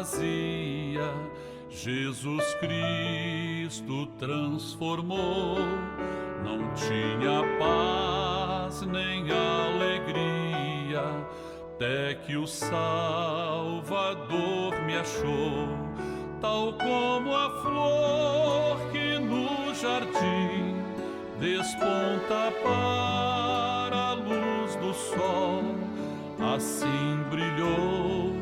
vazia, Jesus Cristo transformou. Não tinha paz nem alegria, até que o Salvador me achou. Tal como a flor que no jardim desponta para a luz do sol, assim brilhou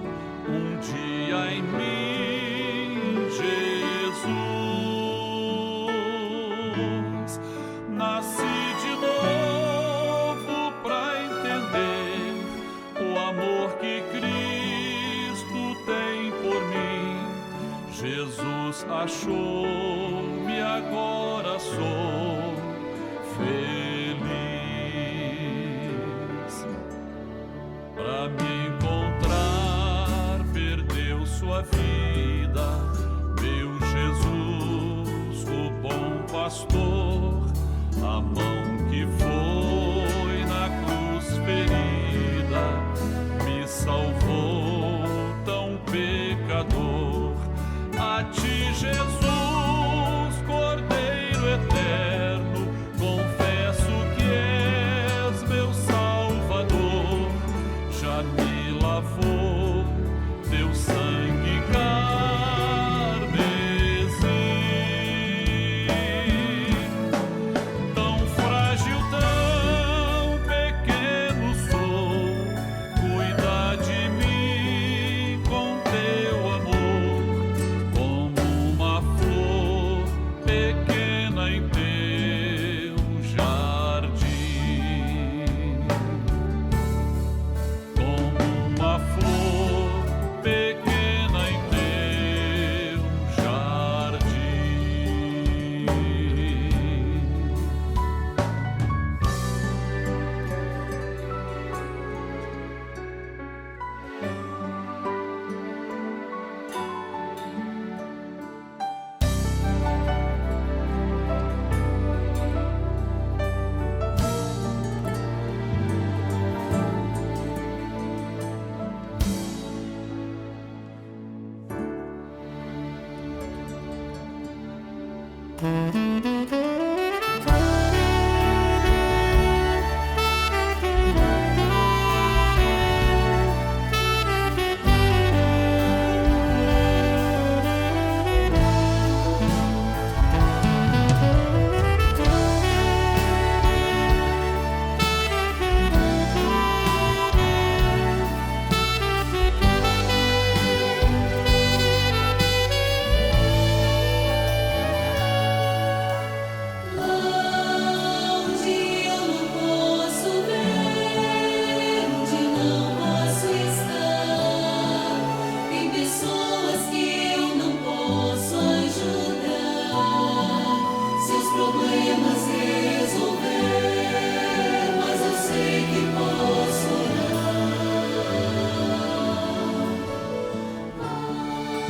um dia em mim Jesus. Nasci de novo pra entender o amor que Cristo tem por mim. Jesus achou-me, agora sou feliz. Pra me encontrar, perdeu sua vida, meu Jesus, o bom pastor. A mão que foi na cruz ferida me salvou, tão pecador. A ti, Jesus, Cordeiro eterno, confesso que és meu Salvador. Já me lavou teu sangue carmesim. Tão frágil, tão pequeno sou, cuida de mim com teu amor, como uma flor pequena em teu jardim. Como uma flor pequena em teu jardim.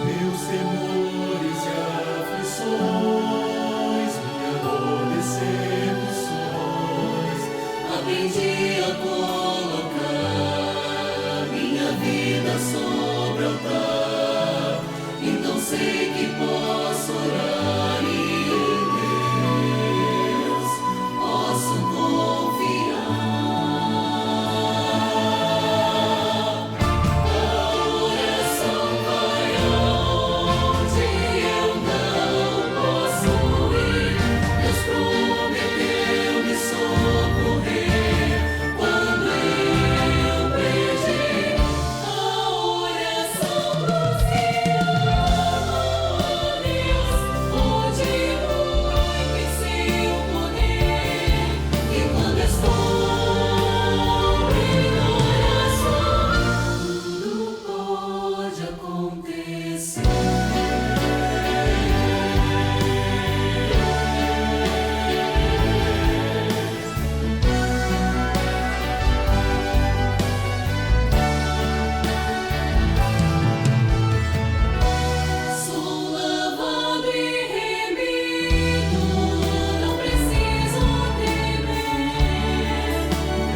Meus temores e aflições, minha dor, decepções, aprendi a colocar minha vida sobre o altar. Então sei que posso orar e em Deus posso confiar.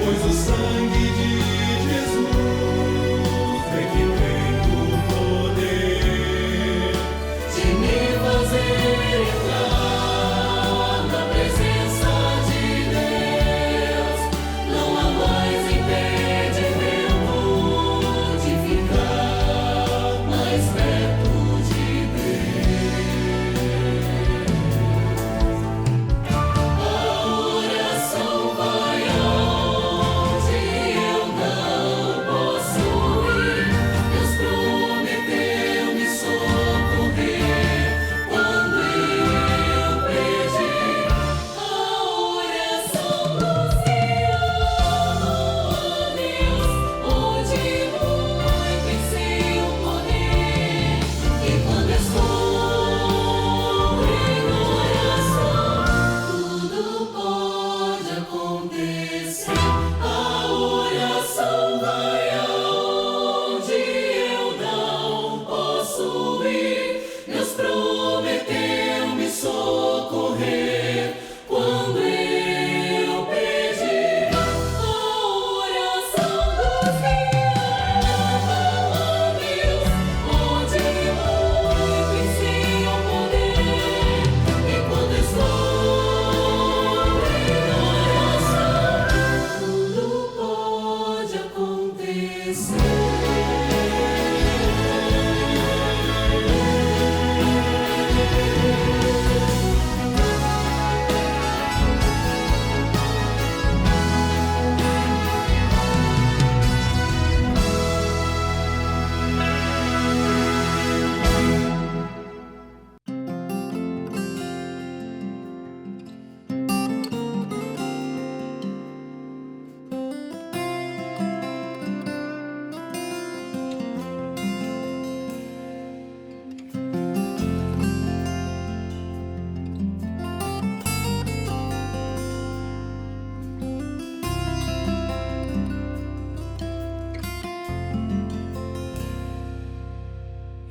Pois o sangue de Jesus é que tem o poder.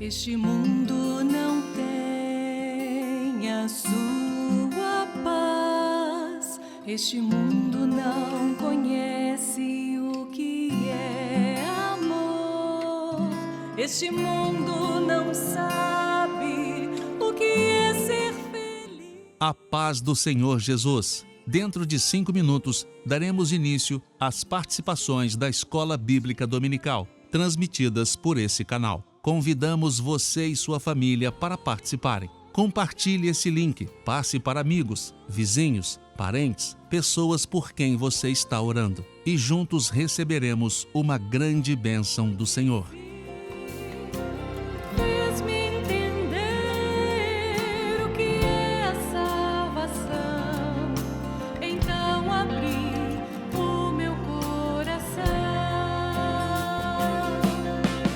Este mundo não tem a sua paz. Este mundo não conhece o que é amor. Este mundo não sabe o que é ser feliz. A paz do Senhor Jesus. Dentro de 5 minutos, daremos início às participações da Escola Bíblica Dominical, transmitidas por esse canal. Convidamos você e sua família para participarem. Compartilhe esse link, passe para amigos, vizinhos, parentes, pessoas por quem você está orando. E juntos receberemos uma grande bênção do Senhor. Fez-me entender o que é a salvação. Então abri o meu coração.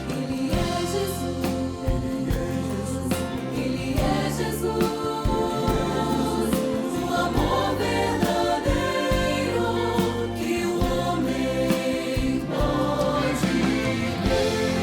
Ele é Jesus. Ele é Jesus. O amor verdadeiro que o homem pode ter.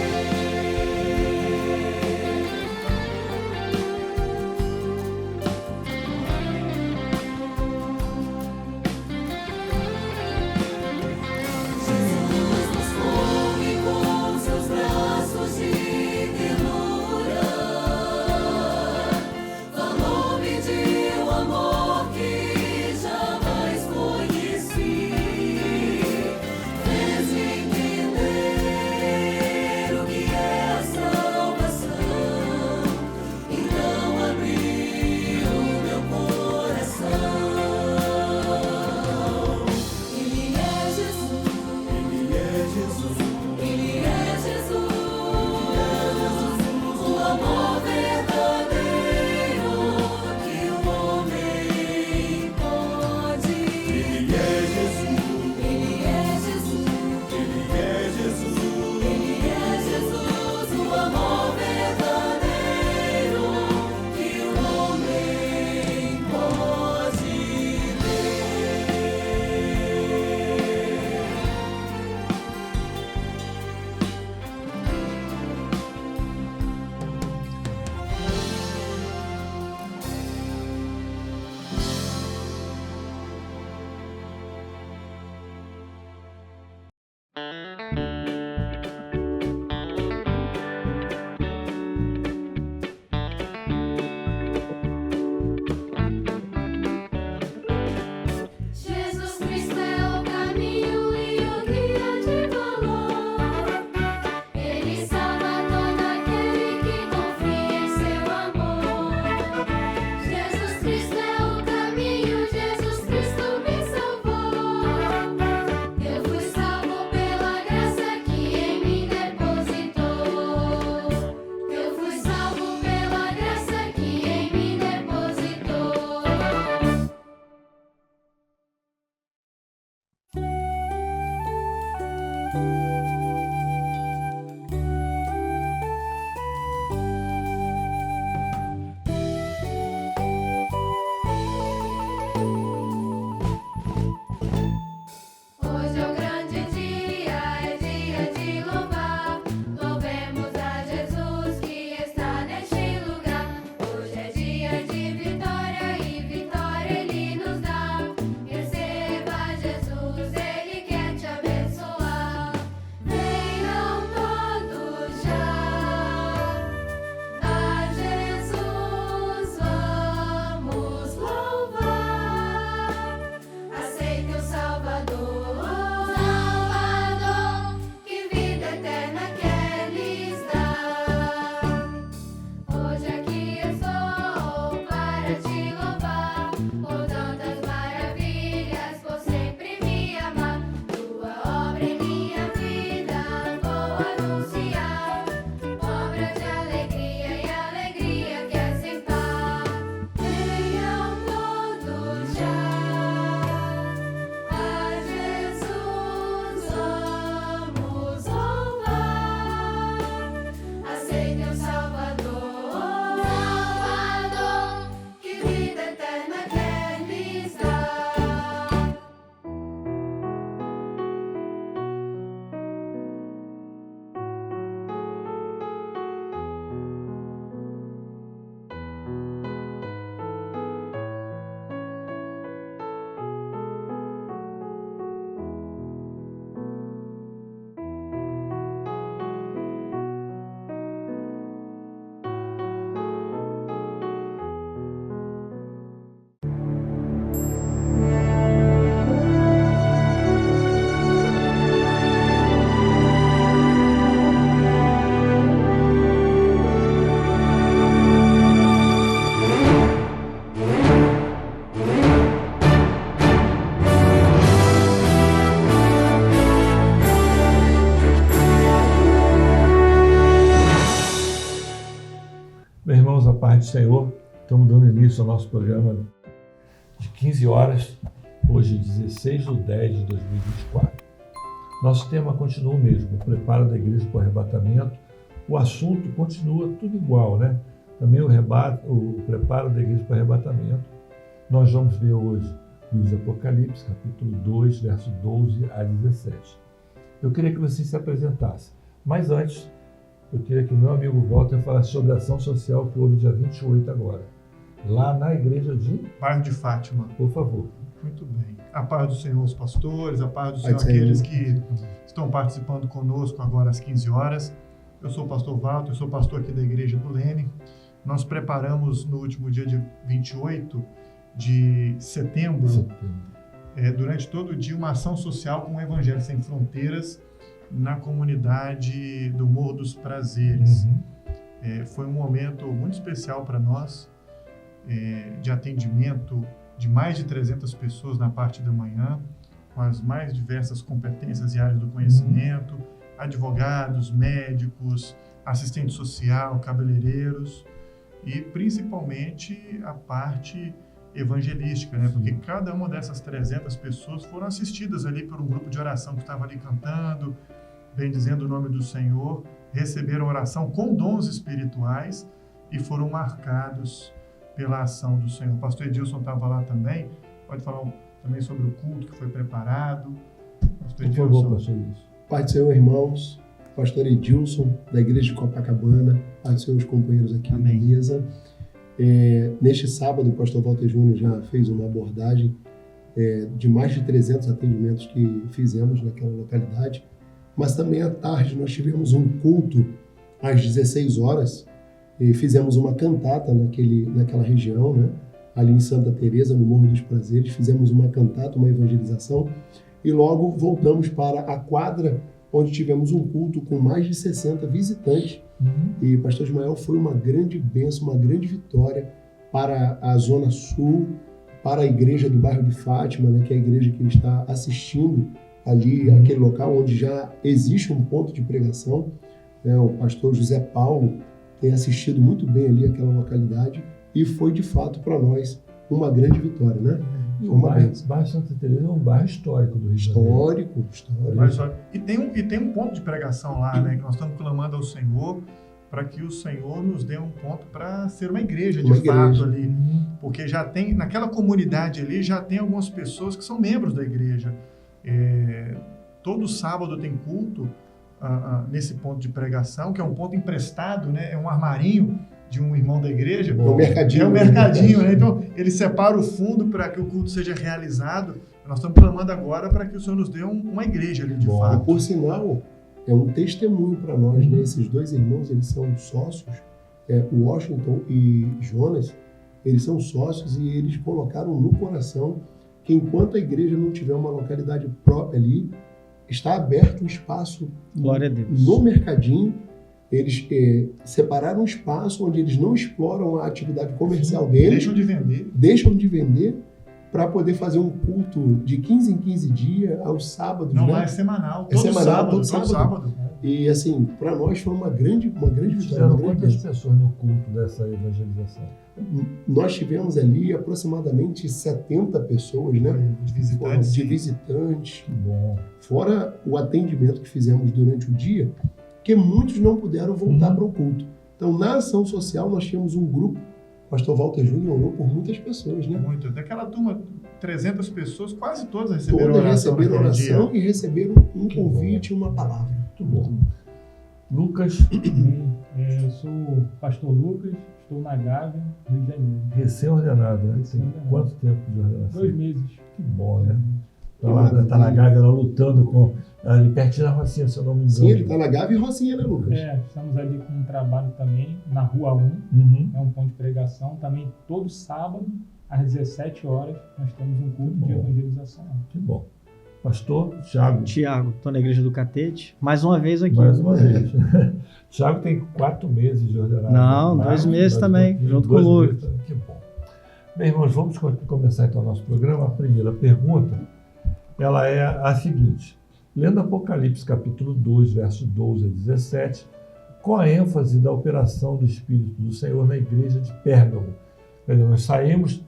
Senhor, estamos dando início ao nosso programa de 15 horas, hoje 16 de 10 de 2024. Nosso tema continua o mesmo, o preparo da igreja para o arrebatamento. O assunto continua tudo igual, né? Também o preparo da igreja para o arrebatamento. Nós vamos ver hoje o livro de Apocalipse, capítulo 2, verso 12 a 17. Eu queria que você se apresentasse, mas antes, eu queria que o meu amigo Walter falasse sobre a ação social que houve dia 28 agora, lá na igreja de... Bairro de Fátima. Por favor. Muito bem. A paz do Senhor os pastores, a paz do Senhor aqueles que estão participando conosco agora às 15 horas. Eu sou o pastor Walter, eu sou pastor aqui da igreja do Lene. Nós preparamos no último dia de 28 de setembro, durante todo o dia, uma ação social com o Evangelho Sem Fronteiras na comunidade do Morro dos Prazeres. Foi um momento muito especial para nós, de atendimento de mais de 300 pessoas na parte da manhã, com as mais diversas competências e áreas do conhecimento, advogados, médicos, assistente social, cabeleireiros e principalmente a parte evangelística, né? Porque cada uma dessas 300 pessoas foram assistidas ali por um grupo de oração que estava ali cantando, bendizendo o nome do Senhor, receberam oração com dons espirituais e foram marcados pela ação do Senhor. O pastor Edilson estava lá também, pode falar também sobre o culto que foi preparado. Pastor Edilson. Por favor, pastor Edilson. Pai do Senhor, irmãos, pastor Edilson, da igreja de Copacabana, pai do Senhor, os companheiros aqui na mesa. Neste sábado, o pastor Walter Júnior já fez uma abordagem de mais de 300 atendimentos que fizemos naquela localidade, mas também à tarde nós tivemos um culto às 16 horas e fizemos uma cantata naquela região, né? Ali em Santa Teresa, no Morro dos Prazeres, fizemos uma cantata, uma evangelização e logo voltamos para a quadra onde tivemos um culto com mais de 60 visitantes. E pastor Ismael, foi uma grande bênção, uma grande vitória para a Zona Sul, para a igreja do bairro de Fátima, né, que é a igreja que ele está assistindo ali, aquele local onde já existe um ponto de pregação. O pastor José Paulo tem assistido muito bem ali aquela localidade e foi de fato para nós uma grande vitória, né? O bairro Santa Teresa é um bairro histórico do Rio de Janeiro. Histórico. E tem um ponto de pregação lá, né? Que nós estamos clamando ao Senhor para que o Senhor nos dê um ponto para ser uma igreja de fato ali. Porque já tem, naquela comunidade ali, já tem algumas pessoas que são membros da igreja. Todo sábado tem culto nesse ponto de pregação, que é um ponto emprestado, né? É um armarinho de um irmão da igreja. É um mercadinho. É um mercadinho, né? Então, ele separa o fundo para que o culto seja realizado. Nós estamos clamando agora para que o Senhor nos dê uma igreja ali, de fato. E por sinal, é um testemunho para nós, né? Esses dois irmãos, eles são sócios, o Washington e Jonas, eles são sócios e eles colocaram no coração que enquanto a igreja não tiver uma localidade própria ali, está aberto um espaço no mercadinho. Eles separaram um espaço onde eles não exploram a atividade comercial deles. Deixam de vender para poder fazer um culto de 15 em 15 dias, aos sábados. Não, né? lá é semanal. Todo sábado. E assim, para nós foi uma grande vitória. Tiveram quantas pessoas no culto dessa evangelização? Nós tivemos ali aproximadamente 70 pessoas, né? De visitantes. Que bom. Fora o atendimento que fizemos durante o dia, que muitos não puderam voltar para o culto. Então, na ação social, nós tínhamos um grupo, o pastor Walter Júnior orou por muitas pessoas, né? Muitas. Daquela turma, 300 pessoas, quase todas receberam oração e receberam um convite e uma palavra. Muito bom. Lucas. Eu sou o pastor Lucas, estou na Gávea, Rio de Janeiro. Recém-ordenado, né? Quanto tempo de ordenação? 2 meses. Que bom, né? Está na Gávea lá lutando ali pertinho da Rocinha, se eu não me engano. Sim, ele está na Gávea e Rocinha, né, Lucas? Estamos ali com um trabalho também na Rua 1, é um ponto de pregação. Também todo sábado, às 17 horas, nós temos um culto de evangelização. Que bom. Pastor Tiago. Tiago, estou na Igreja do Catete. Mais uma vez aqui. Mais uma vez. Tiago tem 4 meses de ordenado. Não, 2 meses também, junto com o Lucas. Que bom. Bem, irmãos, vamos começar então o nosso programa. A primeira pergunta, ela é a seguinte. Lendo Apocalipse capítulo 2, verso 12 a 17, com a ênfase da operação do Espírito do Senhor na igreja de Pérgamo. Nós saímos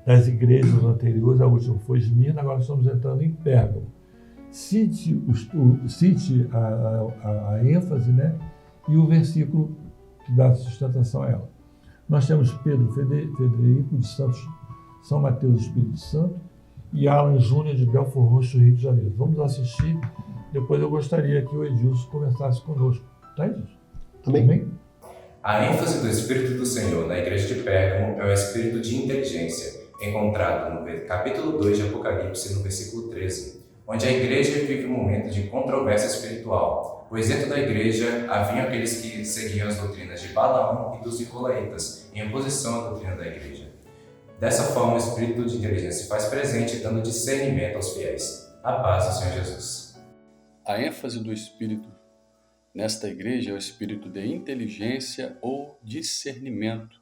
das igrejas anteriores, a última foi Esmirna, agora estamos entrando em Pérgamo. Cite a ênfase, né? E o versículo que dá sustentação a ela. Nós temos Pedro Frederico de Santos, São Mateus do Espírito Santo, e Alan Júnior de Belfort Roxo, Rio de Janeiro. Vamos assistir. Depois eu gostaria que o Edilson começasse conosco. Tá, Edilson? Amém? A ênfase do Espírito do Senhor na igreja de Pérgamo é o espírito de inteligência, encontrado no capítulo 2 de Apocalipse, no versículo 13, onde a igreja vive um momento de controvérsia espiritual, pois dentro da igreja haviam aqueles que seguiam as doutrinas de Balaão e dos Nicolaítas, em oposição à doutrina da igreja. Dessa forma, o espírito de inteligência se faz presente, dando discernimento aos fiéis. A paz do Senhor Jesus. A ênfase do Espírito nesta igreja é o espírito de inteligência ou discernimento,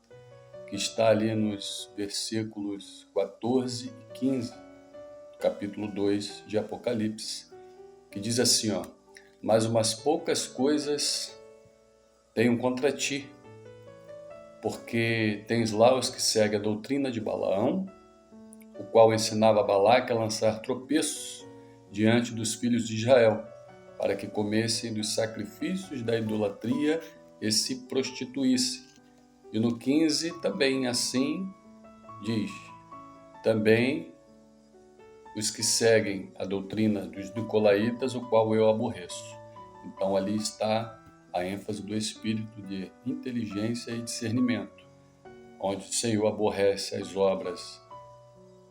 que está ali nos versículos 14 e 15 do capítulo 2 de Apocalipse, que diz assim, ó: mas umas poucas coisas tenho contra ti, porque tens lá os que seguem a doutrina de Balaão, o qual ensinava a Balaque a lançar tropeços diante dos filhos de Israel, para que comessem dos sacrifícios da idolatria e se prostituíssem. E no 15 também assim diz, também os que seguem a doutrina dos Nicolaítas, o qual eu aborreço. Então ali está a ênfase do espírito de inteligência e discernimento, onde o Senhor aborrece as obras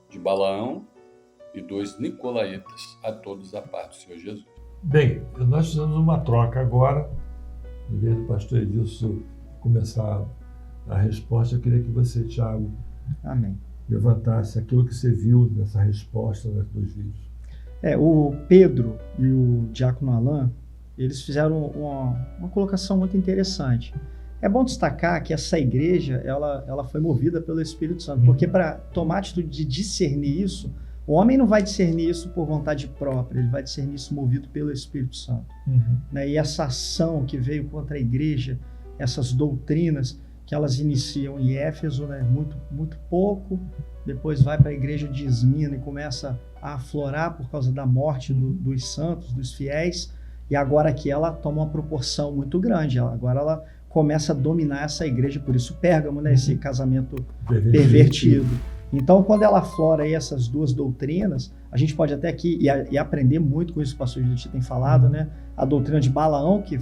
de Balaão e dos Nicolaítas, a todos a paz do Senhor Jesus. Bem, nós fizemos uma troca agora. Em vez do pastor Edilson começar a resposta, eu queria que você, Thiago, Amém. levantasse aquilo que você viu nessa resposta dos vídeos. O Pedro e o Diácono Alain, eles fizeram uma colocação muito interessante. É bom destacar que essa igreja, ela foi movida pelo Espírito Santo, porque para tomar a atitude de discernir isso, o homem não vai discernir isso por vontade própria, ele vai discernir isso movido pelo Espírito Santo. Né? E essa ação que veio contra a igreja, essas doutrinas que elas iniciam em Éfeso, né? muito pouco, depois vai para a igreja de Esmirna e começa a aflorar por causa da morte dos santos, dos fiéis, e agora aqui ela toma uma proporção muito grande, agora ela começa a dominar essa igreja, por isso Pérgamo, né? Esse casamento pervertido. Então, quando ela aflora aí essas duas doutrinas, a gente pode até aqui e aprender muito com isso que o pastor Judite tem falado, né? A doutrina de Balaão, que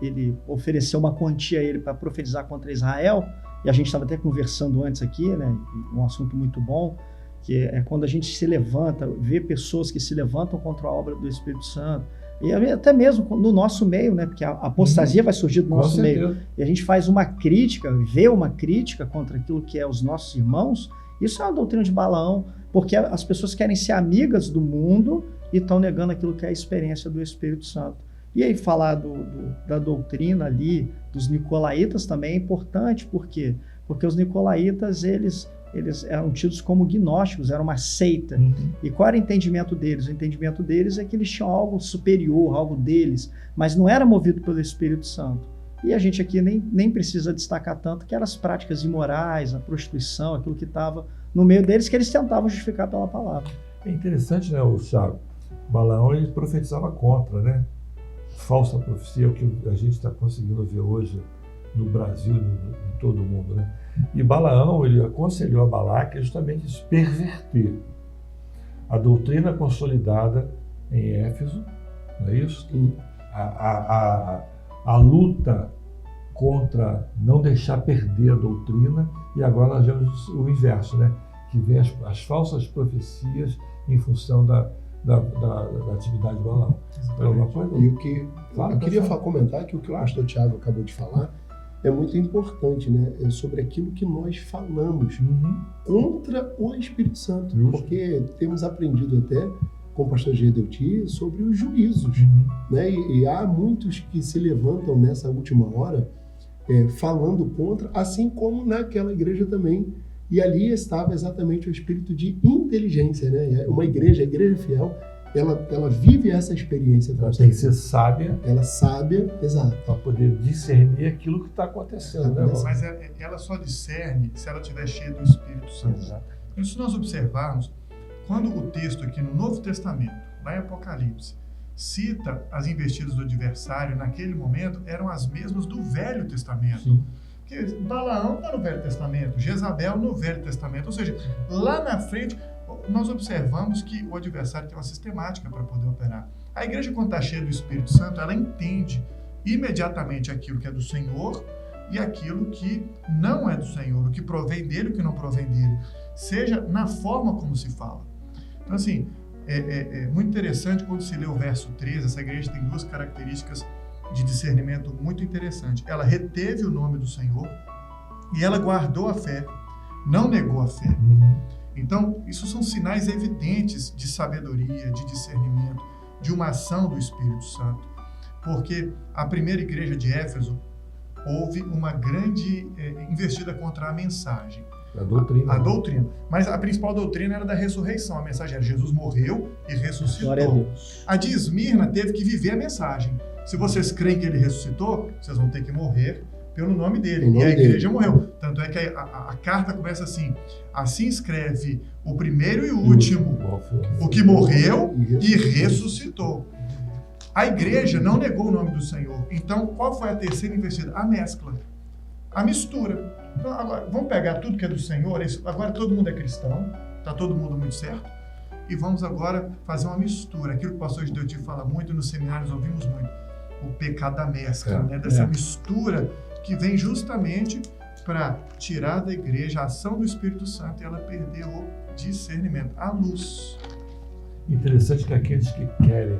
ele ofereceu uma quantia a ele para profetizar contra Israel, e a gente estava até conversando antes aqui, né? Um assunto muito bom, que é quando a gente se levanta, vê pessoas que se levantam contra a obra do Espírito Santo, e até mesmo no nosso meio, né? Porque a apostasia vai surgir do nosso meio, e a gente faz uma crítica, vê uma crítica contra aquilo que é os nossos irmãos. Isso é uma doutrina de Balaão, porque as pessoas querem ser amigas do mundo e estão negando aquilo que é a experiência do Espírito Santo. E aí falar da doutrina ali, dos Nicolaítas também é importante, por quê? Porque os Nicolaítas, eles eram tidos como gnósticos, era uma seita. E qual era o entendimento deles? O entendimento deles é que eles tinham algo superior, algo deles, mas não era movido pelo Espírito Santo. E a gente aqui nem precisa destacar tanto que eram as práticas imorais, a prostituição, aquilo que estava no meio deles, que eles tentavam justificar pela palavra. É interessante, né, o Thiago? Balaão, ele profetizava contra, né? Falsa profecia, o que a gente está conseguindo ver hoje no Brasil e em todo o mundo, né? E Balaão, ele aconselhou a Balaque justamente isso, perverter a doutrina consolidada em Éfeso, não é isso? A luta contra não deixar perder a doutrina, e agora nós vemos o inverso, né? Que vem as falsas profecias em função da atividade de Balaão. E o que eu queria comentar que o que o pastor Thiago acabou de falar é muito importante, né? É sobre aquilo que nós falamos contra o Espírito Santo, porque temos aprendido até com o pastor Gedeuti sobre os juízos, né? E há muitos que se levantam nessa última hora falando contra, assim como naquela igreja também. E ali estava exatamente o espírito de inteligência, né? Uma igreja, a igreja fiel, ela vive essa experiência. Ela tem que ser sábia. Ela sábia, exato. Para poder discernir aquilo que está acontecendo. Né, mas ela só discerne se ela estiver cheia do Espírito Santo. Exato. E se nós observarmos, quando o texto aqui no Novo Testamento, lá em Apocalipse, cita as investidas do adversário, naquele momento, eram as mesmas do Velho Testamento. Sim. Porque Balaão está no Velho Testamento, Jezabel no Velho Testamento. Ou seja, lá na frente, nós observamos que o adversário tem uma sistemática para poder operar. A igreja, quando está cheia do Espírito Santo, ela entende imediatamente aquilo que é do Senhor e aquilo que não é do Senhor, o que provém dele e o que não provém dele, seja na forma como se fala. Então, assim, é muito interessante quando se lê o verso 13, essa igreja tem duas características de discernimento muito interessantes. Ela reteve o nome do Senhor e ela guardou a fé, não negou a fé. Então, isso são sinais evidentes de sabedoria, de discernimento, de uma ação do Espírito Santo. Porque a primeira igreja de Éfeso houve uma grande investida contra a mensagem. A doutrina. Mas a principal doutrina era da ressurreição. A mensagem era Jesus morreu e ressuscitou. Glória a Deus. A de Esmirna teve que viver a mensagem. Se vocês creem que ele ressuscitou, vocês vão ter que morrer pelo nome dele. E a igreja morreu. Tanto é que a carta começa assim: assim escreve o primeiro e o último, o que morreu e ressuscitou. A igreja não negou o nome do Senhor. Então, qual foi a terceira investida? A mescla, a mistura. Então, agora, vamos pegar tudo que é do Senhor, agora todo mundo é cristão, está todo mundo muito certo, e vamos agora fazer uma mistura. Aquilo que o pastor Gideoti fala muito, nos seminários ouvimos muito, o pecado da mescla, né? Dessa mistura que vem justamente para tirar da igreja a ação do Espírito Santo e ela perder o discernimento, a luz. Interessante que aqueles que querem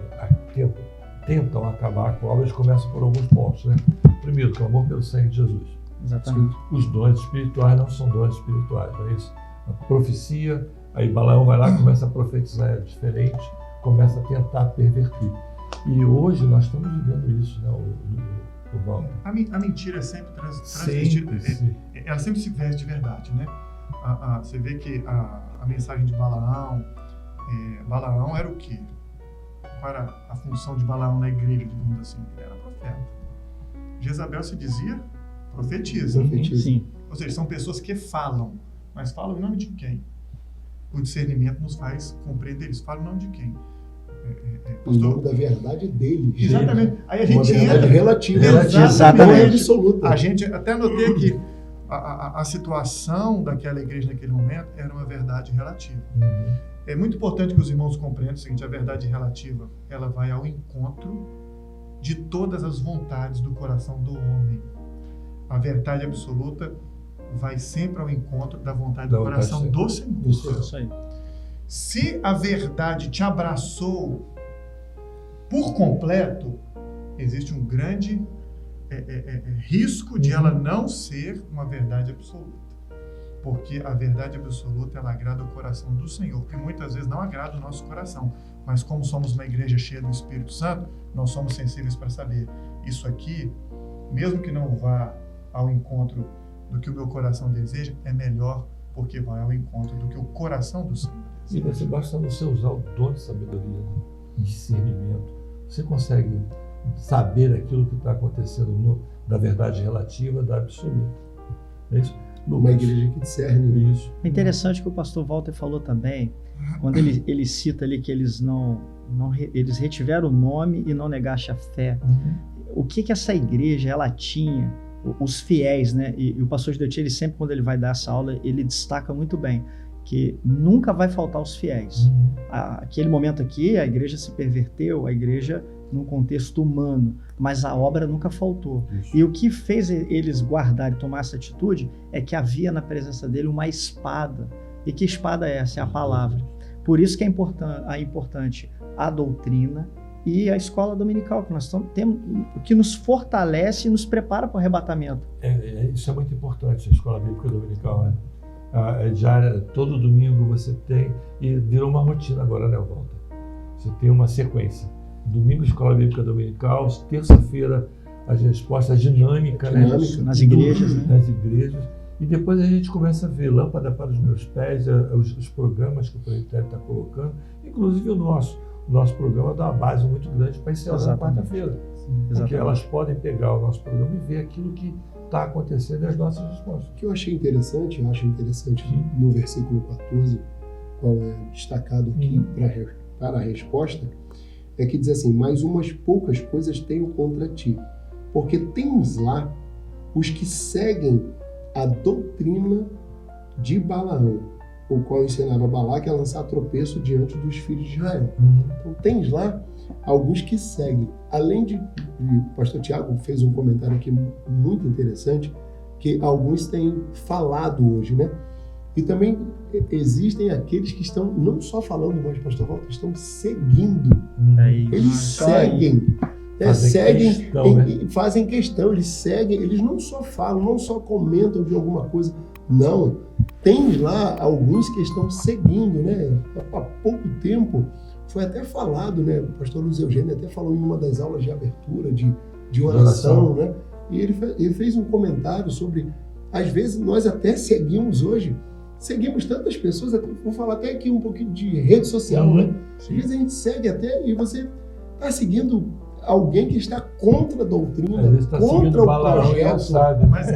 tentam acabar com a obra, eles começam por alguns pontos, né? Primeiro, clamor pelo sangue de Jesus. Exatamente. Os dons espirituais não são dons espirituais, não é isso? A profecia, aí Balaão vai lá, começa a profetizar diferente, começa a tentar perverter. E hoje nós estamos vivendo isso, né, o Walter? A mentira é sempre transvestida, ela sempre se veste de verdade, né? Você vê que a mensagem de Balaão era o quê? Qual era a função de Balaão na igreja, digamos assim? Ele era profeta. Jezabel se dizia profetiza. Sim. Ou seja, são pessoas que falam, mas falam em nome de quem? O discernimento nos faz compreender isso. Falam em nome de quem? O nome da verdade dele. Exatamente. Aí a gente uma verdade entra... relativa. Exatamente. Absoluta. A gente até notei que a situação daquela igreja naquele momento era uma verdade relativa. É muito importante que os irmãos compreendam o seguinte: a verdade relativa, ela vai ao encontro de todas as vontades do coração do homem. A verdade absoluta vai sempre ao encontro da vontade do coração do Senhor. Isso aí. Se a verdade te abraçou por completo, existe um grande risco de ela não ser uma verdade absoluta. Porque a verdade absoluta, ela agrada o coração do Senhor, que muitas vezes não agrada o nosso coração. Mas como somos uma igreja cheia do Espírito Santo, nós somos sensíveis para saber. Isso aqui, mesmo que não vá ao encontro do que o meu coração deseja, é melhor porque vai ao encontro do que o coração do Senhor deseja. E você basta você usar o dom de sabedoria, discernimento. Você consegue saber aquilo que está acontecendo da verdade relativa, da absoluta. É isso? Uma igreja que discerne isso. É interessante que o pastor Walter falou também, quando ele cita ali que eles eles retiveram o nome e não negaste a fé. O que essa igreja ela tinha, os fiéis, né? E o pastor Gideoti, ele sempre, quando ele vai dar essa aula, ele destaca muito bem que nunca vai faltar os fiéis. Aquele momento aqui, a igreja se perverteu, a igreja num contexto humano, mas a obra nunca faltou. Isso. E o que fez eles guardar e tomar essa atitude é que havia na presença dele uma espada. E que espada é essa? É a palavra. Por isso que é importante a doutrina e a escola dominical, que nós temos, que nos fortalece e nos prepara para o arrebatamento. Isso é muito importante, a escola bíblica dominical, né? É diária, todo domingo você tem, e virou uma rotina agora, né, Walter? Você tem uma sequência. Domingo, escola bíblica dominical, terça-feira, a resposta dinâmica, né? Nas igrejas, né? Nas igrejas. E depois a gente começa a ver Lâmpada para os Meus Pés, os programas que o presbitério está colocando, inclusive o nosso. o nosso programa dá uma base muito grande para ensinar na quarta-feira. Porque elas podem pegar o nosso programa e ver aquilo que está acontecendo e as nossas respostas. O que eu acho interessante no versículo 14, qual é destacado aqui para a resposta, é que diz assim: mas umas poucas coisas tenho contra ti, porque tens lá os que seguem a doutrina de Balaão, o qual ensinava Balaque a lançar tropeço diante dos filhos de Israel. Então tens lá alguns que seguem. Além de o pastor Tiago fez um comentário aqui muito interessante, que alguns têm falado hoje, né? E também existem aqueles que estão não só falando, mas, pastor Walter, estão seguindo. Eles seguem. Fazem questão, eles seguem, eles não só falam, não só comentam de alguma coisa, não. Tem lá alguns que estão seguindo, né? Há pouco tempo foi até falado, né? O pastor Luiz Eugênio até falou em uma das aulas de abertura de oração, né? E ele fez um comentário sobre, às vezes nós até seguimos tantas pessoas, vou falar até aqui um pouquinho de rede social, né? Às vezes a gente segue até e você está seguindo alguém que está contra a doutrina, contra o projeto. Sabe, mas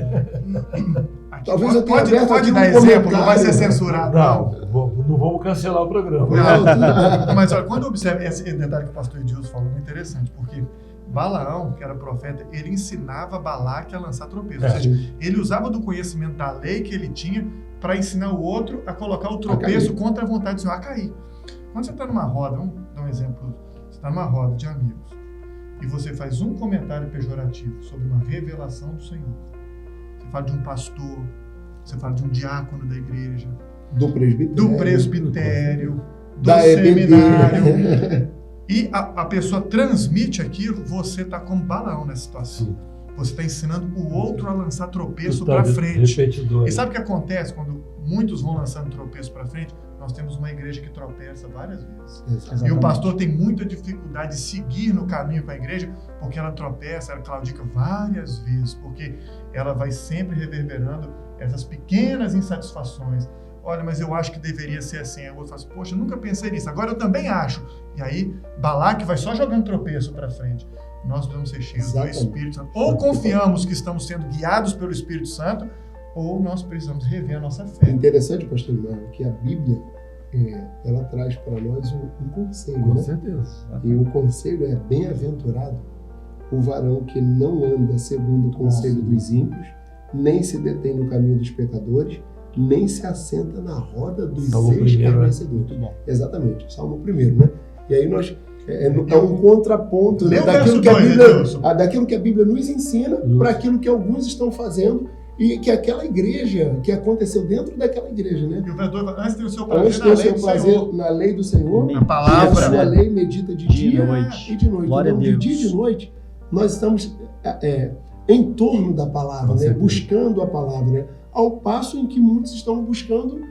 talvez eu pode dar exemplo, não vai ser censurado. Não vamos cancelar o programa. Mas olha, quando eu observo esse detalhe que o pastor Edilson falou, é interessante, porque Balaão, que era profeta, ele ensinava Balaque a lançar tropeço. Ou seja, ele usava do conhecimento da lei que ele tinha para ensinar o outro a colocar o tropeço contra a vontade do Senhor, a cair. Quando você está numa roda, vamos dar um exemplo, você está numa roda de amigos e você faz um comentário pejorativo sobre uma revelação do Senhor. Você fala de um pastor, você fala de um diácono da igreja, do presbitério, do seminário, e a pessoa transmite aquilo, você está como Balaão nessa situação. Sim. Você está ensinando o outro a lançar tropeço para frente. E sabe o que acontece quando muitos vão lançando tropeço para frente? Nós temos uma igreja que tropeça várias vezes. Exatamente. E o pastor tem muita dificuldade de seguir no caminho com a igreja, porque ela tropeça, ela claudica várias vezes, porque ela vai sempre reverberando essas pequenas insatisfações. Olha, mas eu acho que deveria ser assim. Eu vou falar assim, poxa, eu nunca pensei nisso, agora eu também acho. E aí, Balaque vai só jogando tropeço para frente. Nós devemos ser cheios do Espírito Santo. Ou confiamos que estamos sendo guiados pelo Espírito Santo, ou nós precisamos rever a nossa fé. É interessante, pastor Imael, que a Bíblia, ela traz para nós um conselho, Com né? certeza. E o conselho é: bem-aventurado o varão que não anda segundo o conselho dos ímpios, nem se detém no caminho dos pecadores, nem se assenta na roda dos escarnecedores. Exatamente, Salmo 1, né? E aí nós... É um contraponto, né, daquilo que a Bíblia nos ensina para aquilo que alguns estão fazendo e que aquela igreja, que aconteceu dentro daquela igreja, né? E o vereador, antes tem o seu prazer na lei do Senhor, na palavra, e a sua lei medita de dia e de noite. Glória então, a Deus. De dia e de noite, nós estamos em torno da palavra, né? Buscando a palavra, né? Ao passo em que muitos estão buscando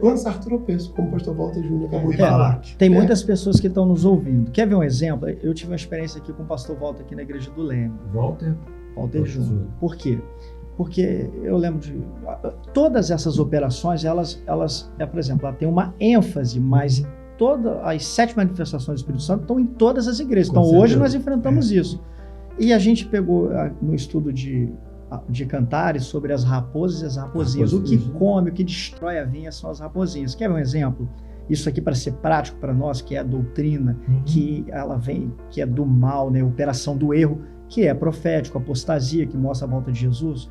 lançar tropeço, como o pastor Walter Júnior acabou de falar. Tem muitas pessoas que estão nos ouvindo. Quer ver um exemplo? Eu tive uma experiência aqui com o pastor Walter aqui na igreja do Leme. Walter Júnior. Por quê? Porque eu lembro de... Todas essas operações, elas por exemplo, ela tem uma ênfase, mas todas as 7 manifestações do Espírito Santo estão em todas as igrejas. Então hoje nós enfrentamos isso. E a gente pegou no estudo de Cantares sobre as raposas e as raposinhas. O que come, o que destrói a vinha são as raposinhas. Quer ver um exemplo? Isso aqui para ser prático para nós, que é a doutrina, que ela vem, que é do mal, né? Operação do erro, que é profético, apostasia, que mostra a volta de Jesus.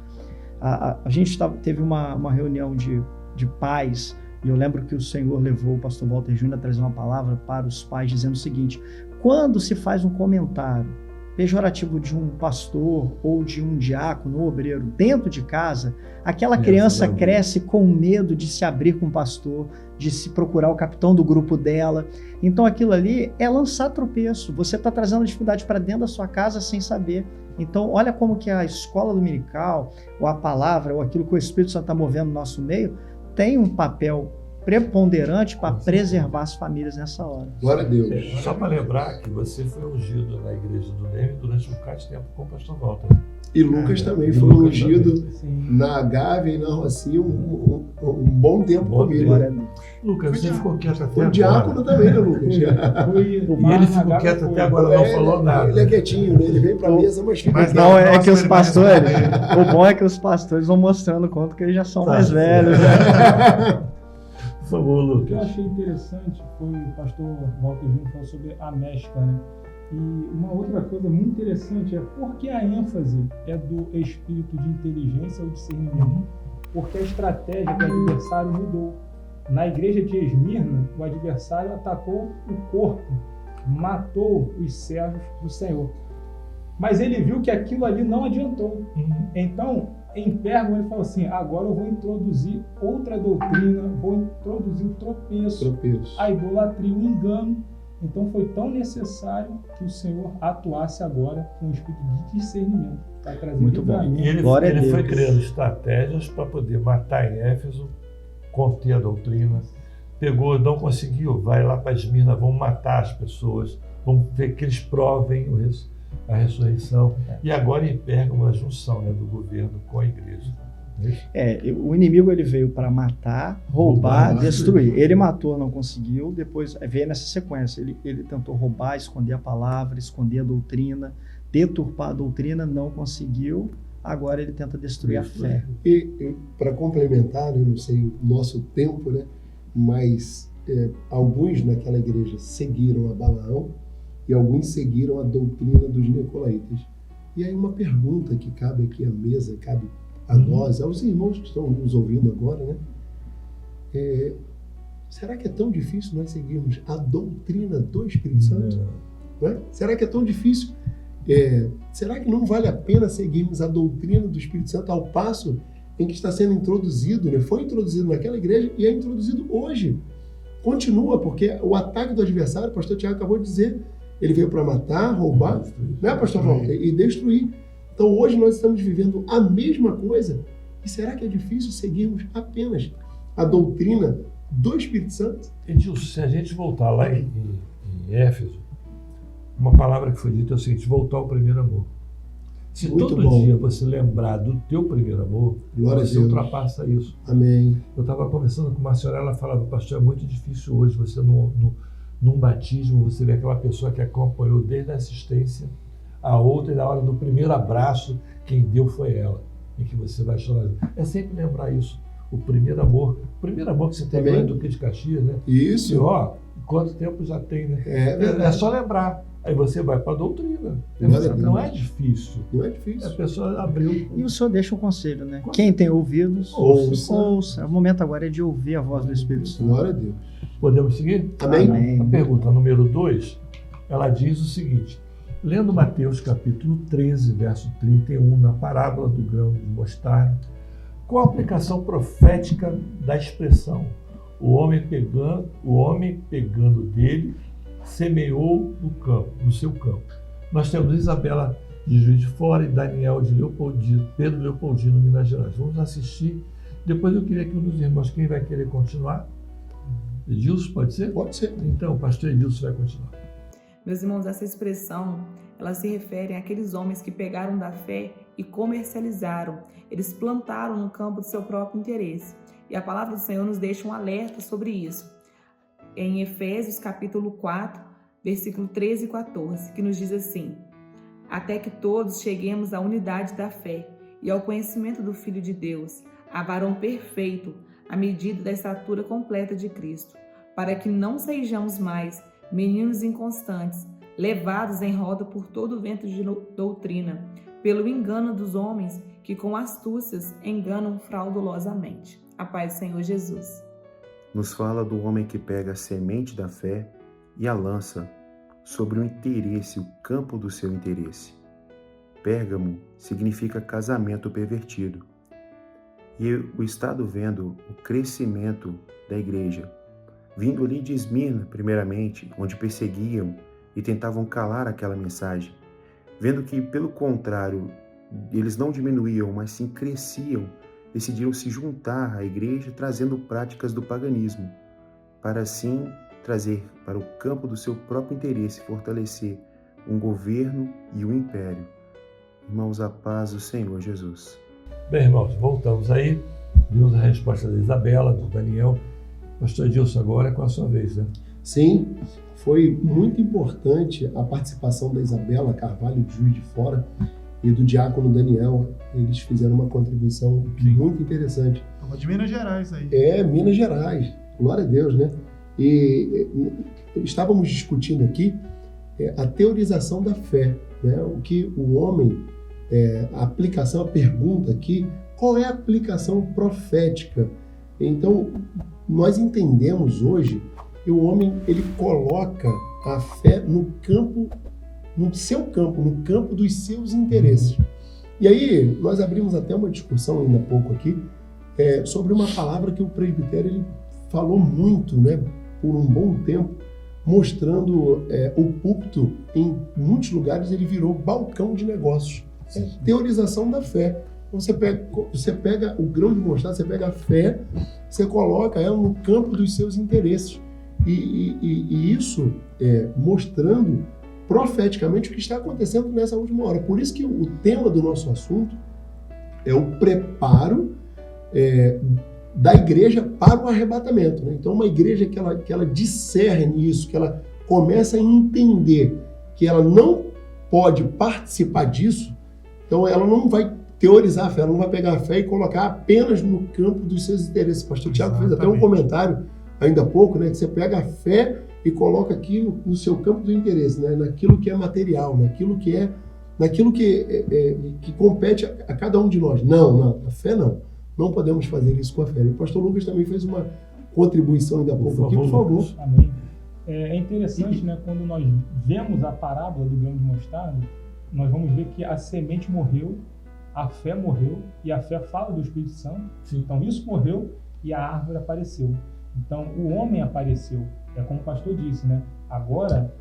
A gente teve uma reunião de pais, e eu lembro que o Senhor levou o pastor Walter Júnior a trazer uma palavra para os pais, dizendo o seguinte: quando se faz um comentário pejorativo de um pastor ou de um diácono ou obreiro dentro de casa, aquela criança cresce com medo de se abrir com o pastor, de se procurar o capitão do grupo dela. Então aquilo ali é lançar tropeço. Você está trazendo dificuldade para dentro da sua casa sem saber. Então olha como que a escola dominical, ou a palavra, ou aquilo que o Espírito Santo está movendo no nosso meio, tem um papel preponderante para preservar as famílias nessa hora. Glória a Deus. Só para lembrar que você foi ungido na igreja do Leme durante um bocado de tempo com o pastor Walter. E Lucas também E foi Lucas ungido Sim. na Gávea e na Rocinha um bom tempo comigo. Glória a Deus. Lucas, você ficou quieto até Foi agora. diácono também, né, Lucas? E ele ficou quieto até agora, não falou nada. Ele é quietinho, né? Ele vem pra mesa, mas fica Mas quieto. Não, é próxima que os ele vai pastores, responder. o bom é que os pastores vão mostrando quanto que eles já são Tá mais certo. velhos. Né? Por favor, O que eu Lucas. achei interessante foi o pastor Walter Júnior falou sobre a mescla, né? E uma outra coisa muito interessante é por que a ênfase é do espírito de inteligência ou discernimento? Porque a estratégia do adversário mudou. Na igreja de Esmirna, o adversário atacou o corpo, matou os servos do Senhor. Mas ele viu que aquilo ali não adiantou. Então, em Pérgamo, ele falou assim, agora eu vou introduzir outra doutrina, vou introduzir o tropeço, a idolatria, o engano. Então foi tão necessário que o Senhor atuasse agora com o espírito de discernimento para trazer Muito bom. livramento. E ele Glória a Deus. foi criando estratégias para poder matar em Éfeso, conter a doutrina. Pegou, não conseguiu, vai lá para Esmirna, vamos matar as pessoas, vamos ver que eles provem a ressurreição. E agora em Pérgamo, a junção, né, do governo com a igreja. O inimigo ele veio para matar, roubar, destruir. Ele matou, não conseguiu, depois veio nessa sequência. Ele tentou roubar, esconder a palavra, esconder a doutrina, deturpar a doutrina, não conseguiu. Agora ele tenta destruir a fé. E para complementar, eu não sei o nosso tempo, né? Mas alguns naquela igreja seguiram a Balaão e alguns seguiram a doutrina dos nicolaítas. E aí uma pergunta que cabe aqui à mesa, cabe a nós, aos irmãos que estão nos ouvindo agora, né? Será que é tão difícil nós seguirmos a doutrina do Espírito Santo? Não é? Será que é tão difícil? Será que não vale a pena seguirmos a doutrina do Espírito Santo ao passo em que está sendo introduzido, né? Foi introduzido naquela igreja e é introduzido hoje. Continua, porque o ataque do adversário, o pastor Tiago acabou de dizer, ele veio para matar, roubar, né, pastor Walter? E destruir. Então hoje nós estamos vivendo a mesma coisa. E será que é difícil seguirmos apenas a doutrina do Espírito Santo? Edilson, se a gente voltar lá em Éfeso, uma palavra que foi dita é o seguinte: voltar ao primeiro amor. Se Muito todo bom. dia você lembrar do teu primeiro amor, Glória a você Deus. ultrapassa isso. Amém. Eu estava conversando com uma senhora, ela falava, pastor, é muito difícil hoje você num batismo, você vê aquela pessoa que acompanhou desde a assistência a outra, e na hora do primeiro abraço, quem deu foi ela, em que você vai chorar. É sempre lembrar isso, o primeiro amor que você teve lá em Duque de Caxias, né? Isso. E ó, quanto tempo já tem, né? É verdade. É só lembrar. Aí você vai para a doutrina. Não é difícil. Não é difícil. A pessoa abriu. E o senhor deixa um conselho, né? Quem tem ouvidos, ouça. O momento agora é de ouvir a voz do Espírito Santo. Glória a Deus. Podemos seguir? Amém. A pergunta número 2, ela diz o seguinte: lendo Mateus capítulo 13, verso 31, na parábola do grão de mostarda, qual a aplicação profética da expressão o homem pegando dele semeou no seu campo? Nós temos Isabela de Juiz de Fora e Daniel de Leopoldino, Pedro Leopoldino, Minas Gerais. Vamos assistir. Depois eu queria que um dos irmãos, quem vai querer continuar? Edilson, pode ser? Pode ser. Então, o pastor Edilson vai continuar. Meus irmãos, essa expressão, ela se refere àqueles homens que pegaram da fé e comercializaram. Eles plantaram no campo do seu próprio interesse. E a palavra do Senhor nos deixa um alerta sobre isso. Em Efésios capítulo 4, versículo 13 e 14, que nos diz assim: até que todos cheguemos à unidade da fé e ao conhecimento do Filho de Deus, a varão perfeito, à medida da estatura completa de Cristo, para que não sejamos mais meninos inconstantes, levados em roda por todo o vento de doutrina, pelo engano dos homens que com astúcias enganam fraudulosamente. A paz do Senhor Jesus. Nos fala do homem que pega a semente da fé e a lança sobre o interesse, o campo do seu interesse. Pérgamo significa casamento pervertido. E eu estado vendo o crescimento da igreja, vindo ali de Esmirna, primeiramente, onde perseguiam e tentavam calar aquela mensagem, vendo que, pelo contrário, eles não diminuíam, mas sim cresciam decidiram se juntar à igreja trazendo práticas do paganismo, para assim trazer para o campo do seu próprio interesse fortalecer um governo e um império. Irmãos, a paz do Senhor Jesus. Bem, irmãos, voltamos aí. Vimos a resposta da Isabela, do Daniel. Pastor Edilson, agora é com a sua vez, né? Sim, foi muito importante a participação da Isabela Carvalho, de Juiz de Fora, e do diácono Daniel. Eles fizeram uma contribuição muito interessante. Estava de Minas Gerais aí. Minas Gerais. Glória a Deus, né? E estávamos discutindo aqui a teorização da fé, né? O que o homem, a aplicação, a pergunta aqui, qual é a aplicação profética? Então, nós entendemos hoje que o homem, ele coloca a fé no campo, no seu campo, no campo dos seus interesses. E aí, nós abrimos até uma discussão ainda há pouco aqui sobre uma palavra que o presbitério ele falou muito, né, por um bom tempo, mostrando o púlpito, em muitos lugares, ele virou balcão de negócios. Teorização da fé. Você pega o grão de mostarda, você pega a fé, você coloca ela no campo dos seus interesses. E isso mostrando profeticamente o que está acontecendo nessa última hora. Por isso que o tema do nosso assunto é o preparo da igreja para o arrebatamento, né? Então, uma igreja que ela discerne isso, que ela começa a entender que ela não pode participar disso, então ela não vai teorizar a fé, ela não vai pegar a fé e colocar apenas no campo dos seus interesses. O pastor Tiago fez até um comentário ainda há pouco, né, que você pega a fé e coloca aqui no seu campo do interesse, né, naquilo que é material, naquilo que compete a cada um de nós. Não, a fé não. Não podemos fazer isso com a fé. E o pastor Lucas também fez uma contribuição ainda há pouco aqui, por favor. Amém. É interessante, né, quando nós vemos a parábola do grão de mostarda, nós vamos ver que a semente morreu, a fé morreu, e a fé fala do Espírito Santo. Sim. Então isso morreu e a árvore apareceu. Então o homem apareceu. É como o pastor disse, né? Agora